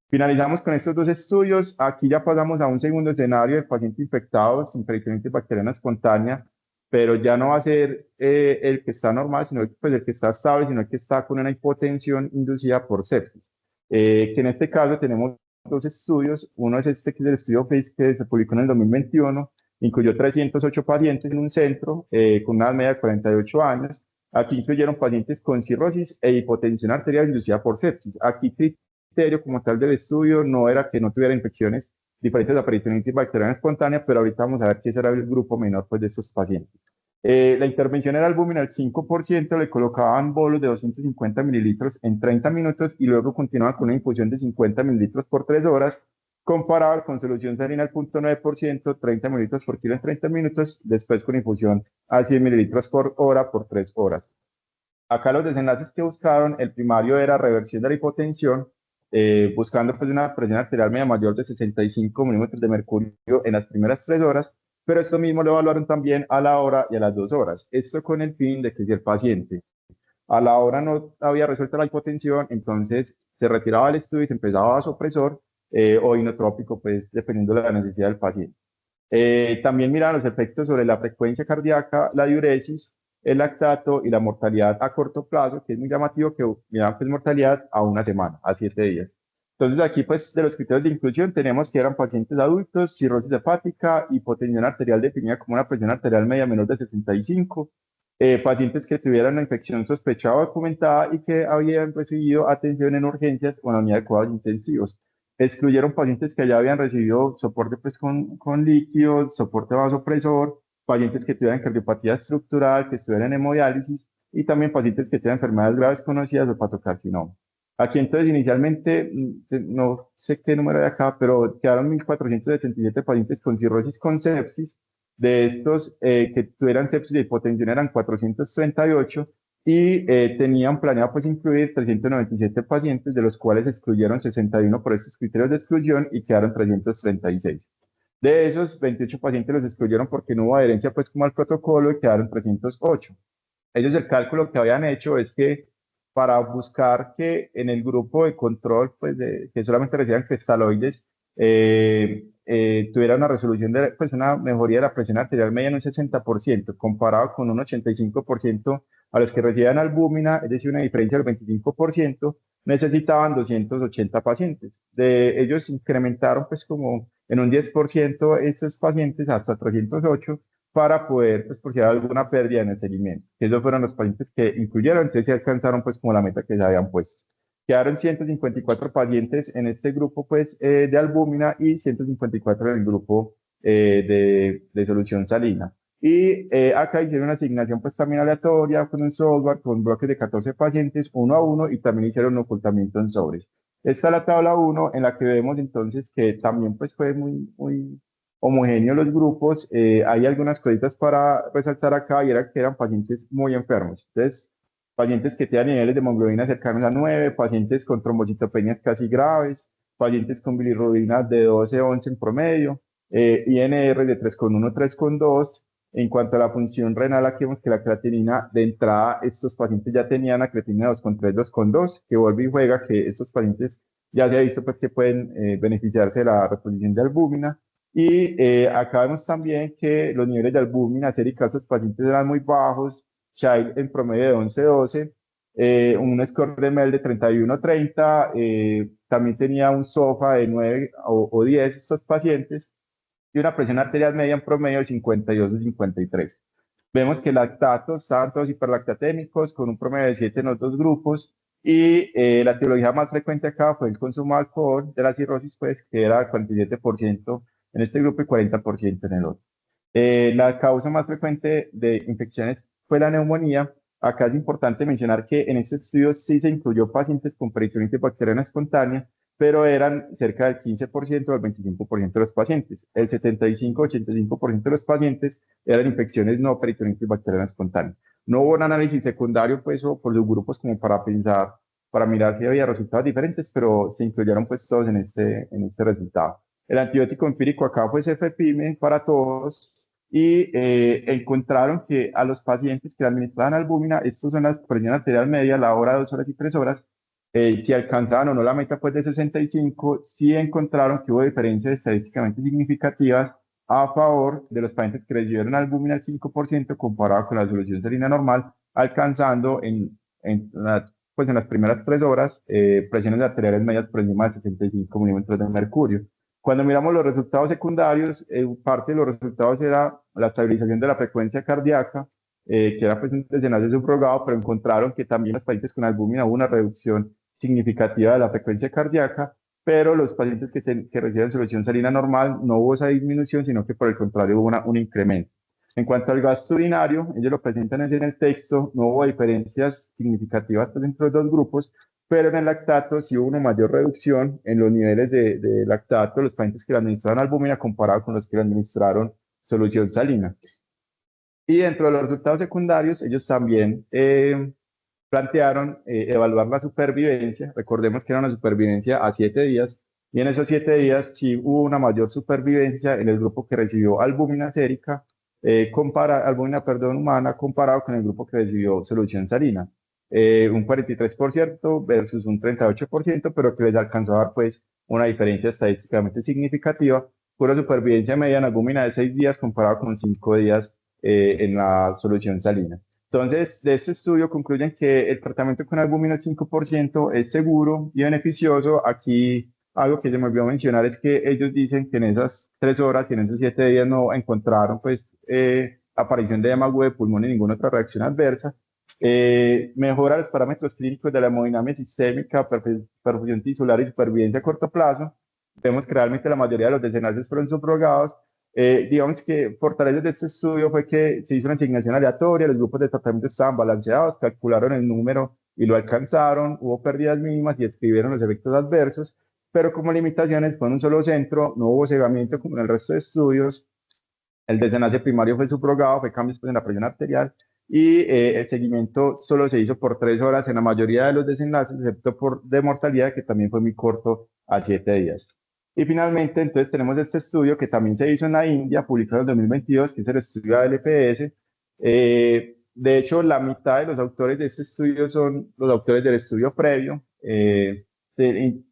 Finalizamos con estos dos estudios, aquí ya pasamos a un segundo escenario del paciente infectado sin peritonitis bacteriana espontánea, pero ya no va a ser el que está normal, sino pues, el que está estable, sino el que está con una hipotensión inducida por sepsis. Que en este caso tenemos dos estudios, uno es este que es el estudio FACE que se publicó en el 2021, incluyó 308 pacientes en un centro con una edad media de 48 años, aquí incluyeron pacientes con cirrosis e hipotensión arterial inducida por sepsis. Aquí criterio como tal del estudio no era que no tuviera infecciones diferentes a peritonitis bacteriana espontánea, pero ahorita vamos a ver qué será el grupo menor pues, de estos pacientes. La intervención era albúmina al 5%, le colocaban bolos de 250 mililitros en 30 minutos y luego continuaban con una infusión de 50 mililitros por 3 horas, comparado con solución salina al 0.9%, 30 mililitros por kilo en 30 minutos, después con infusión a 100 mililitros por hora por 3 horas. Acá los desenlaces que buscaron, el primario era reversión de la hipotensión, buscando pues una presión arterial media mayor de 65 milímetros de mercurio en las primeras 3 horas, pero esto mismo lo evaluaron también a la hora y a las 2 horas. Esto con el fin de que si el paciente a la hora no había resuelto la hipotensión, entonces se retiraba del estudio y se empezaba a vasopresor o inotrópico, pues dependiendo de la necesidad del paciente. También miran los efectos sobre la frecuencia cardíaca, la diuresis, el lactato y la mortalidad a corto plazo, que es muy llamativo que miran pues mortalidad a una semana, a 7 días. Entonces aquí pues de los criterios de inclusión tenemos que eran pacientes adultos, cirrosis hepática, hipotensión arterial definida como una presión arterial media menor de 65, pacientes que tuvieran una infección sospechada o documentada y que habían recibido atención en urgencias o en la unidad de cuidados intensivos. Excluyeron pacientes que ya habían recibido soporte pues, con líquidos, soporte vasopresor, pacientes que tuvieran cardiopatía estructural, que estuvieran en hemodiálisis y también pacientes que tuvieran enfermedades graves conocidas o hepatocarcinoma. Aquí entonces inicialmente, no sé qué número de acá, pero quedaron 1.477 pacientes con cirrosis con sepsis. De estos que tuvieran sepsis y hipotensión eran 438 y tenían planeado pues incluir 397 pacientes, de los cuales excluyeron 61 por estos criterios de exclusión y quedaron 336. De esos, 28 pacientes los excluyeron porque no hubo adherencia pues como al protocolo y quedaron 308. Ellos el cálculo que habían hecho es que para buscar que en el grupo de control, pues que solamente recibían cristaloides, tuviera una resolución de, pues una mejoría de la presión arterial media en un 60%, comparado con un 85% a los que recibían albúmina, es decir, una diferencia del 25%, necesitaban 280 pacientes. De ellos incrementaron pues como en un 10% estos pacientes hasta 308 para poder, pues, por si hay alguna pérdida en el seguimiento. Esos fueron los pacientes que incluyeron, entonces se alcanzaron, pues, como la meta que se habían puesto. Quedaron 154 pacientes en este grupo, pues, de albúmina y 154 en el grupo de solución salina. Y acá hicieron una asignación, pues, también aleatoria con un software, con bloques de 14 pacientes, uno a uno, y también hicieron un ocultamiento en sobres. Esta es la tabla uno en la que vemos entonces que también, pues, fue muy homogéneos los grupos. Hay algunas cositas para resaltar acá y era que eran pacientes muy enfermos. Entonces, pacientes que tenían niveles de hemoglobina cercanos a 9, pacientes con trombocitopenias casi graves, pacientes con bilirrubina de 12-11 en promedio, INR de 3,1, 3,2. En cuanto a la función renal, aquí vemos que la creatinina de entrada, estos pacientes ya tenían la creatinina 2,3, 2,2, que vuelve y juega que estos pacientes ya se ha visto pues que pueden beneficiarse de la reposición de albúmina. Y acá vemos también que los niveles de albúmina sérica de estos pacientes eran muy bajos, Child en promedio de 11-12, un score de MEL de 31-30, también tenía un SOFA de 9 o 10 estos pacientes, y una presión arterial media en promedio de 52-53. Vemos que lactatos estaban todos hiperlactatémicos, con un promedio de 7 en los dos grupos, y la etiología más frecuente acá fue el consumo de alcohol de la cirrosis, pues, que era 47% en este grupo y 40% en el otro. La causa más frecuente de infecciones fue la neumonía. Acá es importante mencionar que en este estudio sí se incluyó pacientes con peritonitis bacteriana espontánea, pero eran cerca del 15% al 25% de los pacientes. El 75-85% de los pacientes eran infecciones no peritonitis bacteriana espontánea. No hubo un análisis secundario, pues, o por los grupos como para pensar, para mirar si había resultados diferentes, pero se incluyeron pues todos en este resultado. El antibiótico empírico acá fue cefepime para todos y encontraron que a los pacientes que le administraban albúmina, estos son las presión arterial media, la hora, 2 horas y 3 horas, si alcanzaban o no la meta pues de 65, sí encontraron que hubo diferencias estadísticamente significativas a favor de los pacientes que recibieron albúmina al 5% comparado con la solución salina normal, alcanzando pues en las primeras 3 horas presiones arteriales medias por encima de 65 milímetros de mercurio. Cuando miramos los resultados secundarios, parte de los resultados era la estabilización de la frecuencia cardíaca, que era pues un desenlace subrogado, pero encontraron que también los pacientes con albúmina hubo una reducción significativa de la frecuencia cardíaca, pero los pacientes que reciben solución salina normal no hubo esa disminución, sino que por el contrario hubo un incremento. En cuanto al gasto urinario, ellos lo presentan en el texto, no hubo diferencias significativas pues, entre los dos grupos, pero en el lactato sí hubo una mayor reducción en los niveles de lactato de los pacientes que le administraron albúmina comparado con los que le administraron solución salina. Y dentro de los resultados secundarios, ellos también plantearon evaluar la supervivencia. Recordemos que era una supervivencia a 7 días, y en esos 7 días sí hubo una mayor supervivencia en el grupo que recibió albúmina sérica, albúmina, perdón, humana, comparado con el grupo que recibió solución salina. Un 43% versus un 38%, pero que les alcanzó a dar pues una diferencia estadísticamente significativa, pura supervivencia media en albúmina de 6 días comparado con 5 días en la solución salina. Entonces, de este estudio concluyen que el tratamiento con albúmina al 5% es seguro y beneficioso. Aquí algo que se me olvidó mencionar es que ellos dicen que en esas 3 horas y en esos 7 días no encontraron pues aparición de edema agudo de pulmón ni ninguna otra reacción adversa. Mejora los parámetros clínicos de la hemodinamia sistémica, perfusión tisular y supervivencia a corto plazo. Vemos que realmente la mayoría de los desenlaces fueron subrogados. Digamos que fortaleza de este estudio fue que se hizo una asignación aleatoria, los grupos de tratamiento estaban balanceados, calcularon el número y lo alcanzaron, hubo pérdidas mínimas y describieron los efectos adversos, pero como limitaciones fue en un solo centro, no hubo cegamiento como en el resto de estudios, el desenlace primario fue subrogado, fue cambios pues, en la presión arterial y el seguimiento solo se hizo por 3 horas en la mayoría de los desenlaces, excepto por de mortalidad, que también fue muy corto, a 7 días. Y finalmente, entonces tenemos este estudio que también se hizo en la India, publicado en 2022, que es el estudio ALPS. De hecho, la mitad de los autores de este estudio son los autores del estudio previo.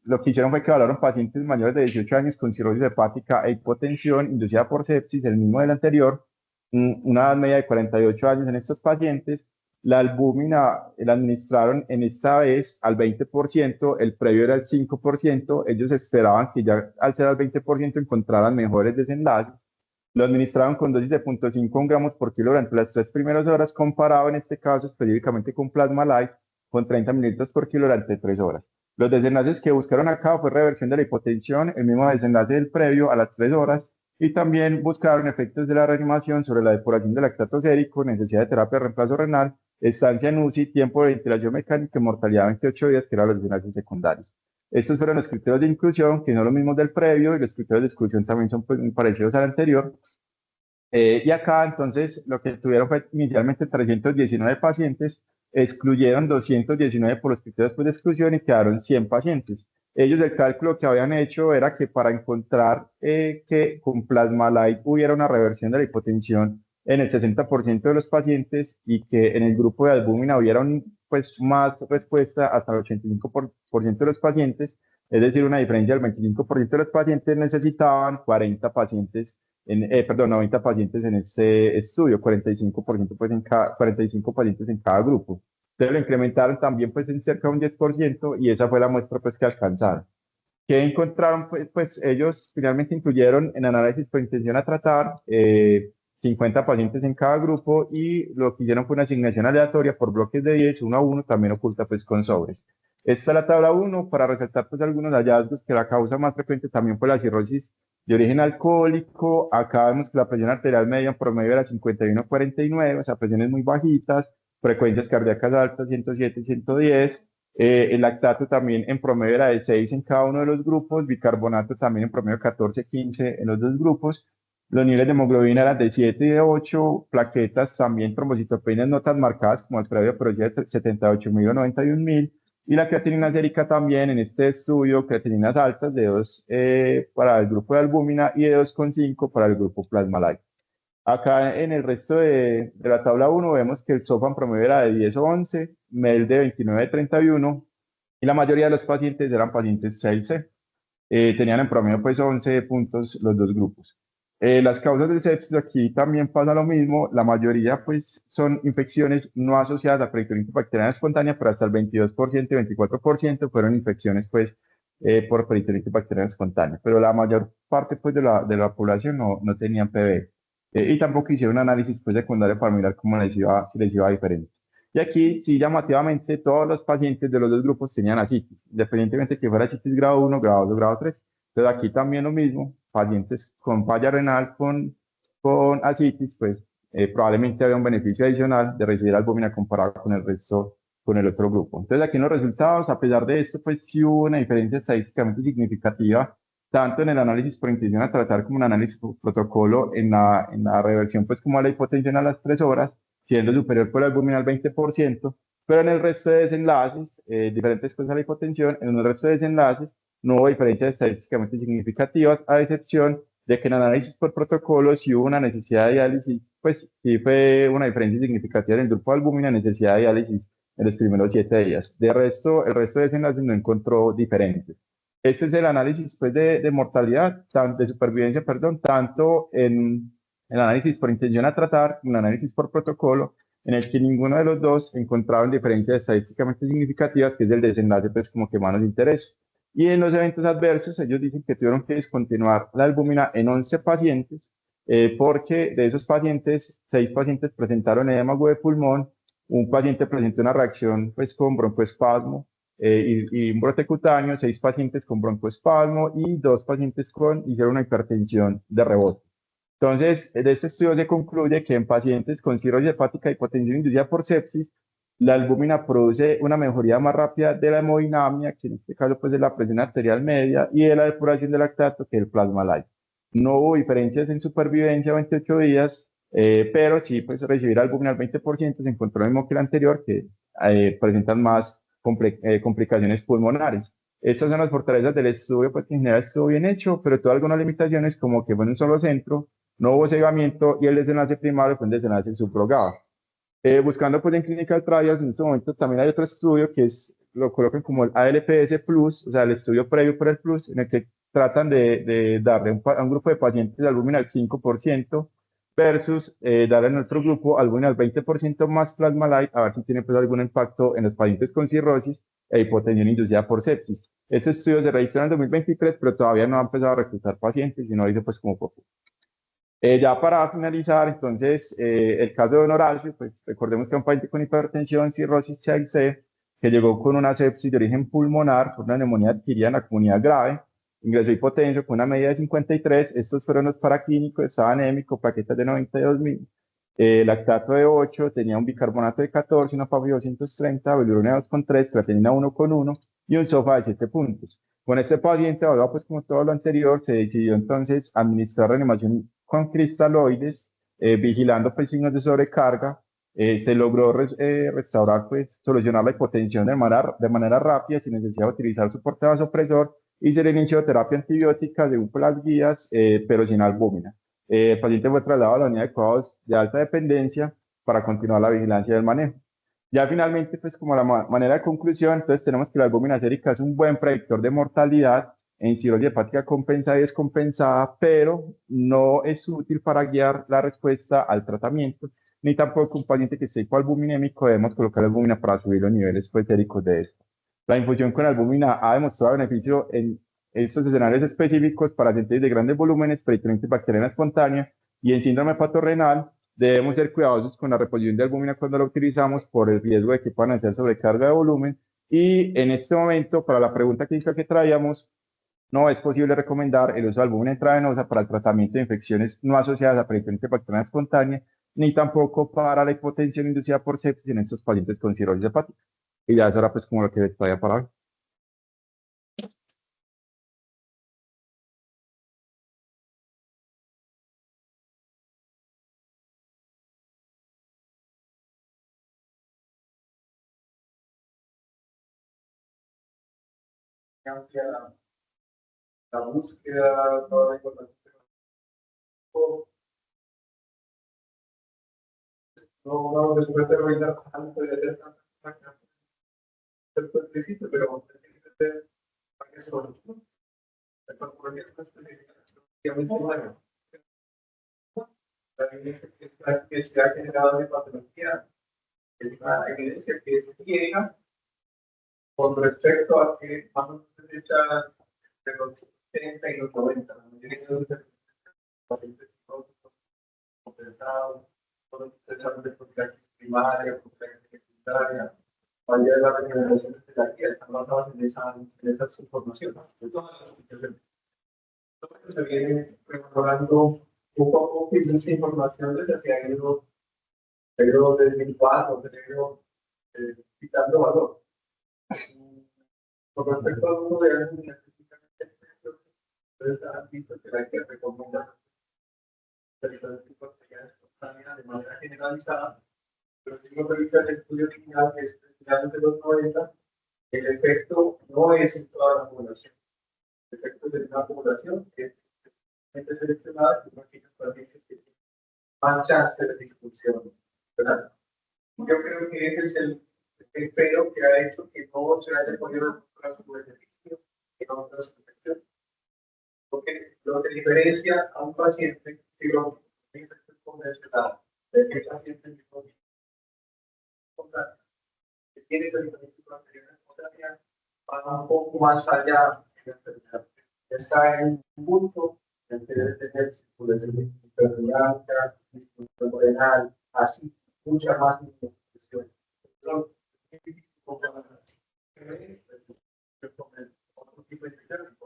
Lo que hicieron fue que evaluaron pacientes mayores de 18 años con cirrosis hepática e hipotensión inducida por sepsis, el mismo del anterior, una edad media de 48 años en estos pacientes. La albúmina la administraron en esta vez al 20%, el previo era el 5%, ellos esperaban que ya al ser al 20% encontraran mejores desenlaces. Lo administraron con dosis de 0.5 gramos por kilo durante las 3 primeras horas, comparado en este caso específicamente con Plasma Light, con 30 mililitros por kilo durante 3 horas. Los desenlaces que buscaron acá fue reversión de la hipotensión, el mismo desenlace del previo a las 3 horas, y también buscaron efectos de la reanimación sobre la depuración del lactato sérico, necesidad de terapia de reemplazo renal, estancia en UCI, tiempo de ventilación mecánica y mortalidad 28 días, que eran los desenlaces secundarios. Estos fueron los criterios de inclusión, que son los mismos del previo, y los criterios de exclusión también son pues, muy parecidos al anterior. Y acá entonces lo que tuvieron fue inicialmente 319 pacientes, excluyeron 219 por los criterios pues, de exclusión y quedaron 100 pacientes. Ellos el cálculo que habían hecho era que para encontrar que con Plasma Light hubiera una reversión de la hipotensión en el 60% de los pacientes y que en el grupo de albúmina hubiera pues, más respuesta hasta el 85% de los pacientes, es decir, una diferencia del 25% de los pacientes necesitaban 40 pacientes perdón, 90 pacientes en este estudio, 45%, pues, 45 pacientes en cada grupo. Entonces lo incrementaron también pues en cerca de un 10% y esa fue la muestra pues que alcanzaron. ¿Qué encontraron? Pues ellos finalmente incluyeron en análisis por intención a tratar 50 pacientes en cada grupo y lo que hicieron fue una asignación aleatoria por bloques de 10, 1 a 1, también oculta pues con sobres. Esta es la tabla 1 para resaltar pues algunos hallazgos, que la causa más frecuente también fue la cirrosis de origen alcohólico. Acá vemos que la presión arterial media en promedio era 51/49, o sea, presiones muy bajitas, frecuencias cardíacas altas, 107 y 110. El lactato también en promedio era de 6 en cada uno de los grupos, bicarbonato también en promedio 14-15 en los dos grupos. Los niveles de hemoglobina eran de 7 y de 8, plaquetas también, trombocitopenias no tan marcadas como el previo, pero sí de 78.000 o 91.000. Y la creatinina sérica también en este estudio, creatininas altas de 2 para el grupo de albúmina y de 2,5 para el grupo Plasma Light. Acá en el resto de la tabla 1 vemos que el SOFA promedio era de 10 o 11, MEL de 29-31 y la mayoría de los pacientes eran pacientes 6C. Tenían en promedio pues 11 puntos los dos grupos. Las causas de sepsis aquí también pasa lo mismo, la mayoría pues son infecciones no asociadas a peritonitis bacteriana espontánea, pero hasta el 22% y 24% fueron infecciones pues por peritonitis bacteriana espontánea, pero la mayor parte pues de la población no tenían PB. Y tampoco hicieron un análisis pues secundario para mirar cómo si les iba diferente. Y aquí, sí, llamativamente, todos los pacientes de los dos grupos tenían ascitis, independientemente que fuera ascitis grado 1, grado 2, grado 3. Entonces, aquí también lo mismo, pacientes con falla renal con ascitis, pues probablemente había un beneficio adicional de recibir albúmina comparado con el resto, con el otro grupo. Entonces, aquí en los resultados, a pesar de esto, pues sí hubo una diferencia estadísticamente significativa, tanto en el análisis por intención a tratar como en el análisis por protocolo en la reversión, pues como a la hipotensión a las 3 horas, siendo superior por la albúmina al 20%, pero en el resto de desenlaces, diferentes pues a la hipotensión, en el resto de desenlaces no hubo diferencias estadísticamente significativas, a excepción de que en análisis por protocolo sí hubo una necesidad de diálisis, pues sí fue una diferencia significativa en el grupo de albúmina, necesidad de diálisis en los primeros 7 días. De resto, el resto de desenlaces no encontró diferencias. Este es el análisis pues, de mortalidad, de supervivencia, perdón, tanto en el análisis por intención a tratar, un análisis por protocolo, en el que ninguno de los dos encontraban diferencias estadísticamente significativas, que es el desenlace pues como que más nos interesa. Y en los eventos adversos, ellos dicen que tuvieron que discontinuar la albúmina en 11 pacientes, porque de esos pacientes, 6 pacientes presentaron edema agudo de pulmón, un paciente presentó una reacción pues con broncoespasmo, y un brote cutáneo, 6 pacientes con broncoespasmo y 2 pacientes hicieron una hipertensión de rebote. Entonces, de este estudio se concluye que en pacientes con cirrosis hepática y hipotensión inducida por sepsis, La albúmina produce una mejoría más rápida de la hemodinamia, que en este caso pues es la presión arterial media, y de la depuración de lactato, que es el plasma light. No hubo diferencias en supervivencia 28 días, pero sí pues recibir albúmina al 20% se encontró lo mismo que el anterior, que presentan más complicaciones pulmonares. Estas son las fortalezas del estudio, pues que en general estuvo bien hecho, pero tuvo algunas limitaciones como que fue en un solo centro, no hubo cegamiento y el desenlace primario fue un desenlace subrogado. Buscando pues en Clinical Trials, en este momento también hay otro estudio que es, lo colocan como el ALPS Plus, o sea, el estudio previo para el Plus, en el que tratan de darle a un grupo de pacientes albúmina al 5% versus darle en otro grupo albúmina al 20% más plasma light, a ver si tiene pues algún impacto en los pacientes con cirrosis e hipotensión inducida por sepsis. Este estudio se registró en el 2023, pero todavía no ha empezado a reclutar pacientes, sino dice pues como poco. Ya para finalizar, entonces, el caso de Don Horacio, pues recordemos que es un paciente con hipertensión, cirrosis C, que llegó con una sepsis de origen pulmonar, por una neumonía adquirida en la comunidad grave, ingresó hipotenso con una media de 53, estos fueron los paraclínicos, estaba anémico, plaquetas de 92.000, lactato de 8, tenía un bicarbonato de 14, una PAP de 230, bilirrubina de 2,3, creatinina 1,1 y un SOFA de 7 puntos. Con este paciente, ahora pues como todo lo anterior, se decidió entonces administrar reanimación con cristaloides, vigilando pues signos de sobrecarga. Se logró restaurar, pues solucionar la hipotensión de manera rápida sin necesidad de utilizar soporte vasopresor y se le inició terapia antibiótica según las guías, pero sin albúmina. El paciente fue trasladado a la unidad de cuidados de alta dependencia para continuar la vigilancia del manejo. Ya finalmente, pues como la manera de conclusión, entonces tenemos que la albúmina sérica es un buen predictor de mortalidad en cirrosis hepática compensada y descompensada, pero no es útil para guiar la respuesta al tratamiento, ni tampoco un paciente que esté hipoalbuminémico debemos colocar albúmina para subir los niveles pues, séricos de esto. La infusión con albúmina ha demostrado beneficio en estos escenarios específicos para pacientes de grandes volúmenes, peritonitis bacteriana espontánea y en síndrome hepatorrenal. Debemos ser cuidadosos con la reposición de albúmina cuando la utilizamos por el riesgo de que puedan hacer sobrecarga de volumen. Y en este momento, para la pregunta clínica que traíamos, no es posible recomendar el uso de albúmina intravenosa para el tratamiento de infecciones no asociadas a peritonitis bacteriana espontánea, ni tampoco para la hipotensión inducida por sepsis en estos pacientes con cirrosis hepática. Y ya eso era pues como lo que les traía para hoy. Amplia la búsqueda, toda la información. No se puede terminar tanto de hacer tantas al principio, pero tiene que ser varias horas. La corporación es específicamente buena. La evidencia que se ha generado de patología es una evidencia que es vieja con respecto a que más o menos se echa de los 70 y los 90. La mayoría de los pacientes compensados, todos los de profilaxis primaria, profilaxis secundaria, mayoría de las recomendaciones de la guía están basadas en esas informaciones. Entonces, se viene mejorando poco a poco y mucha información desde se ha ido desvirtuando, se ha ido quitando valor. Con respecto al uso de ánimo, específicamente, ustedes han visto que hay que recomendar diferentes tipos de espontánea de manera generalizada, pero si uno revisa el estudio original que es de finales de los 90, el efecto no es en toda la población. El efecto es en una población que es gente seleccionada, que son aquellos pacientes que tienen más chance de discusión, ¿verdad? Yo creo que ese es el pero que ha hecho que no se haya podido recuperar su beneficio en otras infecciones. Porque lo que diferencia a un paciente que lo convencional de que el paciente que tiene tratamiento anterior espontánea va un poco más allá de la enfermedad. Está en un punto en que debe tener circulación intravenosa, distribución renal, así, mucha más infección. Son otro tipo de infección.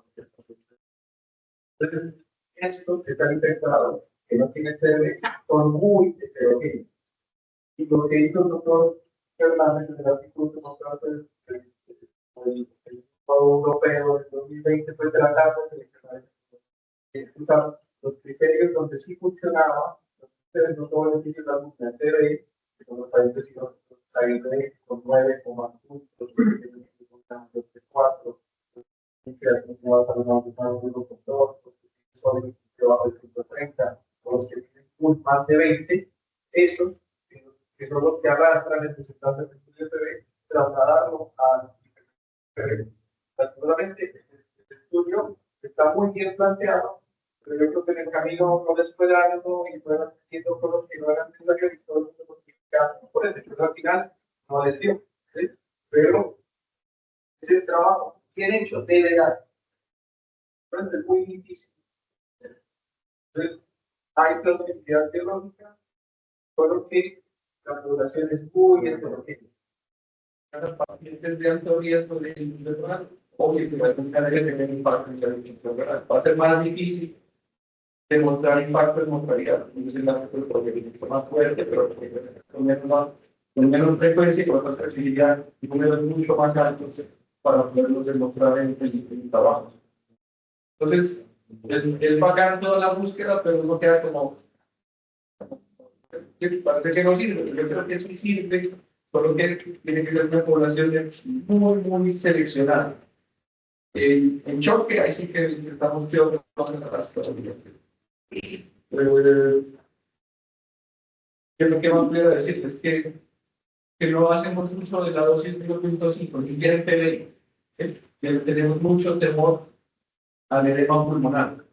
Entonces, estos que están infectados, que no tienen TB, son muy heterogéneos. Y lo que hizo el doctor Fernández en el artículo que mostraste, el Europeo del 2020, pues de la Carta seleccionar los criterios donde sí funcionaba, ustedes no todos los sitios la TVE, que son los países y los países con 9,1 puntos, 4, que vas a los con 2, son debajo del 130, o los que tienen más de 20, esos, que son los que arrastran el porcentaje del estudio TV, trasladarlo al seguramente el estudio está muy bien planteado, pero yo creo que en el camino no les puede dar algo y fueran haciendo cosas que no eran necesarias y todo el mundo modificado. Por eso, pero al final no les dio. ¿Sí? Pero ese trabajo bien hecho debe dar. Entonces es muy difícil. Entonces, hay plausibilidad teológica, solo que la población es muy heterogénea. Los pacientes de alto riesgo de disfunción renal, obvio que va a tener impacto en la disfunción renal. Va a ser más difícil demostrar impacto en mortalidad. Entonces, porque es más fuerte, pero con menos frecuencia y con más flexibilidad y números mucho más altos para poderlos demostrar en el trabajo. Entonces, es bacán toda la búsqueda, pero no queda como. Parece que no sirve, yo creo que sí sirve, solo que tiene que ser una población muy seleccionada. En choque, ahí sí que estamos peor en las cosas. ¿Qué es lo que más puedo decir? Es que no hacemos uso de la dosis de 1.5, ni siquiera en PDI. Tenemos mucho temor al edema pulmonar,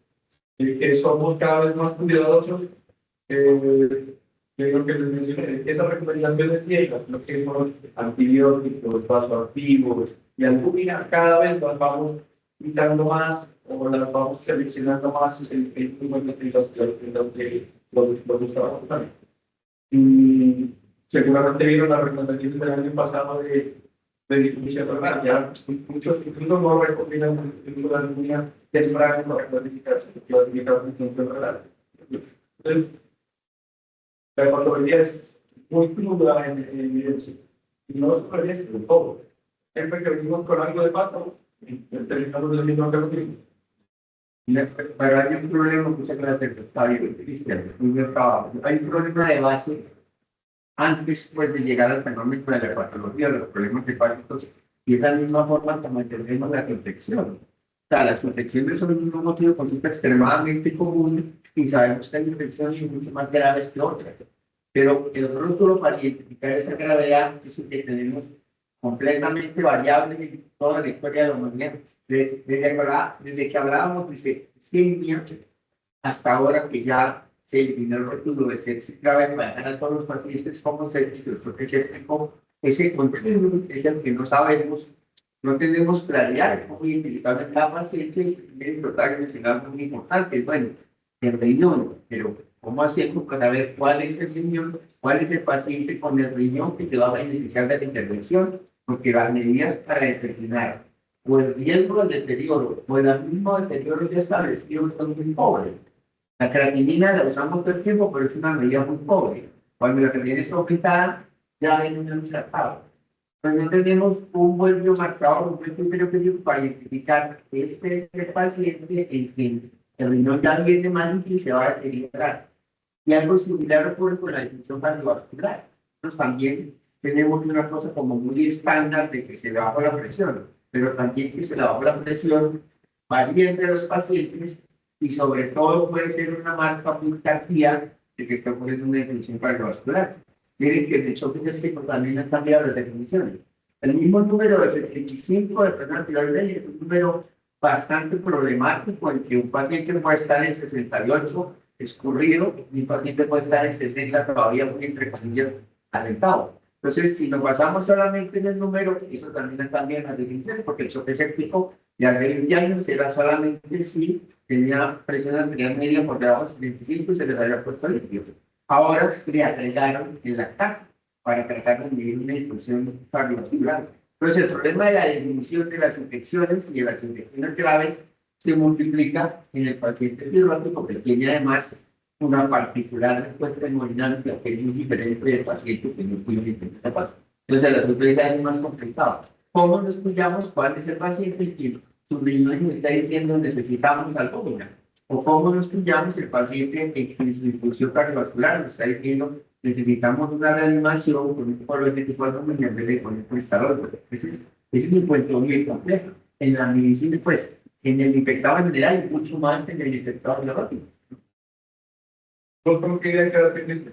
que somos cada vez más cuidadosos. Que lo que les mencioné, esas recomendaciones viejas, lo que son antibióticos, vasoactivos y albúmina, cada vez las vamos quitando más o las vamos seleccionando más en los estamos usando. Y seguramente vieron las recomendaciones del año pasado de disminución renal. Ya muchos incluso no recomiendan el uso de albúmina temprano para clasificar disfunción renal. Entonces, la patología es muy cruda en evidencia. Y no es por eso, todo. Siempre que venimos con algo de pato, terminamos del mismo camino. Pero hay un problema, muchas gracias, Octavio, Cristian, muy bien trabajado. Hay un problema de base antes pues, de llegar al fenómeno de la patología, de los problemas hepáticos, y es la misma forma como entendemos las infecciones. O sea, las infecciones son un motivo de consulta extremadamente común y sabemos que hay infecciones mucho más graves que otras. Pero el rótulo para identificar esa gravedad es el que tenemos completamente variable en toda la historia de la humanidad. Desde que hablábamos de septicemia hasta ahora que ya se eliminó el rótulo de sepsis grave para dejar a todos los pacientes como sepsis, porque ese continuo es el que no sabemos, no tenemos claridad de cómo identificar a cada paciente y tratar de mencionar muy importantes. Bueno, el riñón, pero ¿cómo hacemos para saber cuál es el riñón, cuál es el paciente con el riñón que se va a beneficiar de la intervención? Porque las medidas para determinar o el riesgo del deterioro o el mismo deterioro ya establecido son muy pobres. La creatinina la usamos todo el tiempo, pero es una medida muy pobre. Cuando la creatinina está aumentada, ya hay un descartado. Pero no tenemos un buen biomarcador, un buen criterio para identificar que este es el paciente en quien el riñón ya viene mal y se va a deteriorar. Y algo similar ocurre con la disfunción cardiovascular. Nosotros también tenemos una cosa como muy estándar de que se le bajó la presión, pero también que se le bajó la presión varía entre los pacientes y sobre todo puede ser una marca muy tardía de que está ocurriendo una disfunción cardiovascular. Miren que en el choque séptico también han cambiado las definiciones. El mismo número de 65 de personas tiroides es un número bastante problemático en que un paciente puede estar en 68 escurrido y un paciente puede estar en 60 todavía muy entre comillas alentado. Entonces, si nos basamos solamente en el número, eso también cambia las definiciones, porque el choque séptico de hace 20 años era solamente si tenía presión arterial media por debajo de 75 y se les había puesto líquido. Ahora le agregaron el lactato para tratar de medir una disfunción cardiovascular. Entonces, el problema de la disminución de las infecciones y de las infecciones graves se multiplica en el paciente cirrótico, que tiene además una particular respuesta hemodinámica que es muy diferente del paciente que no tiene infección hepática. Entonces, la sorpresa es más complicado. ¿Cómo nos estudiamos cuál es el paciente que su riñón nos está diciendo necesitamos albúmina? ¿O cómo nos estudiamos el paciente que su impulsión cardiovascular nos está diciendo necesitamos una reanimación con un color de tipo albúmina en vez de con un cristalóide? Ese es un cuento muy complejo. En la medicina, pues, en el infectado general y mucho más en el infectado neurótico. ¿Vos cómo que idea quedaste en esto?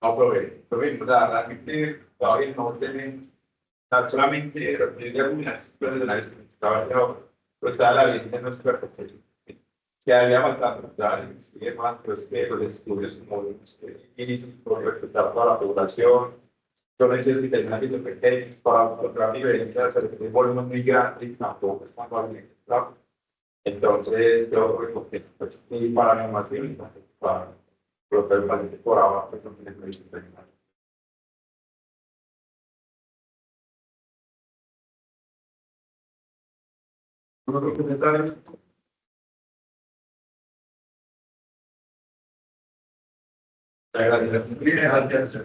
Probé, o sea, realmente todavía no tienen, o sea, solamente de algunas personas que estaban, pero estaba la evidencia en los cuerpos, que había bastante, o sea, investigué más, pues, que los estudios como índices por respetar toda la población, yo necesito un ámbito pequeño para encontrar diferencias, el volumen muy grande y tampoco es tan fácil, ¿no? Entonces, yo recogí, pues, y para la animación y también para proteger el paciente por abajo, pues, no tiene medicina. ¿Otros comentarios? Gracias.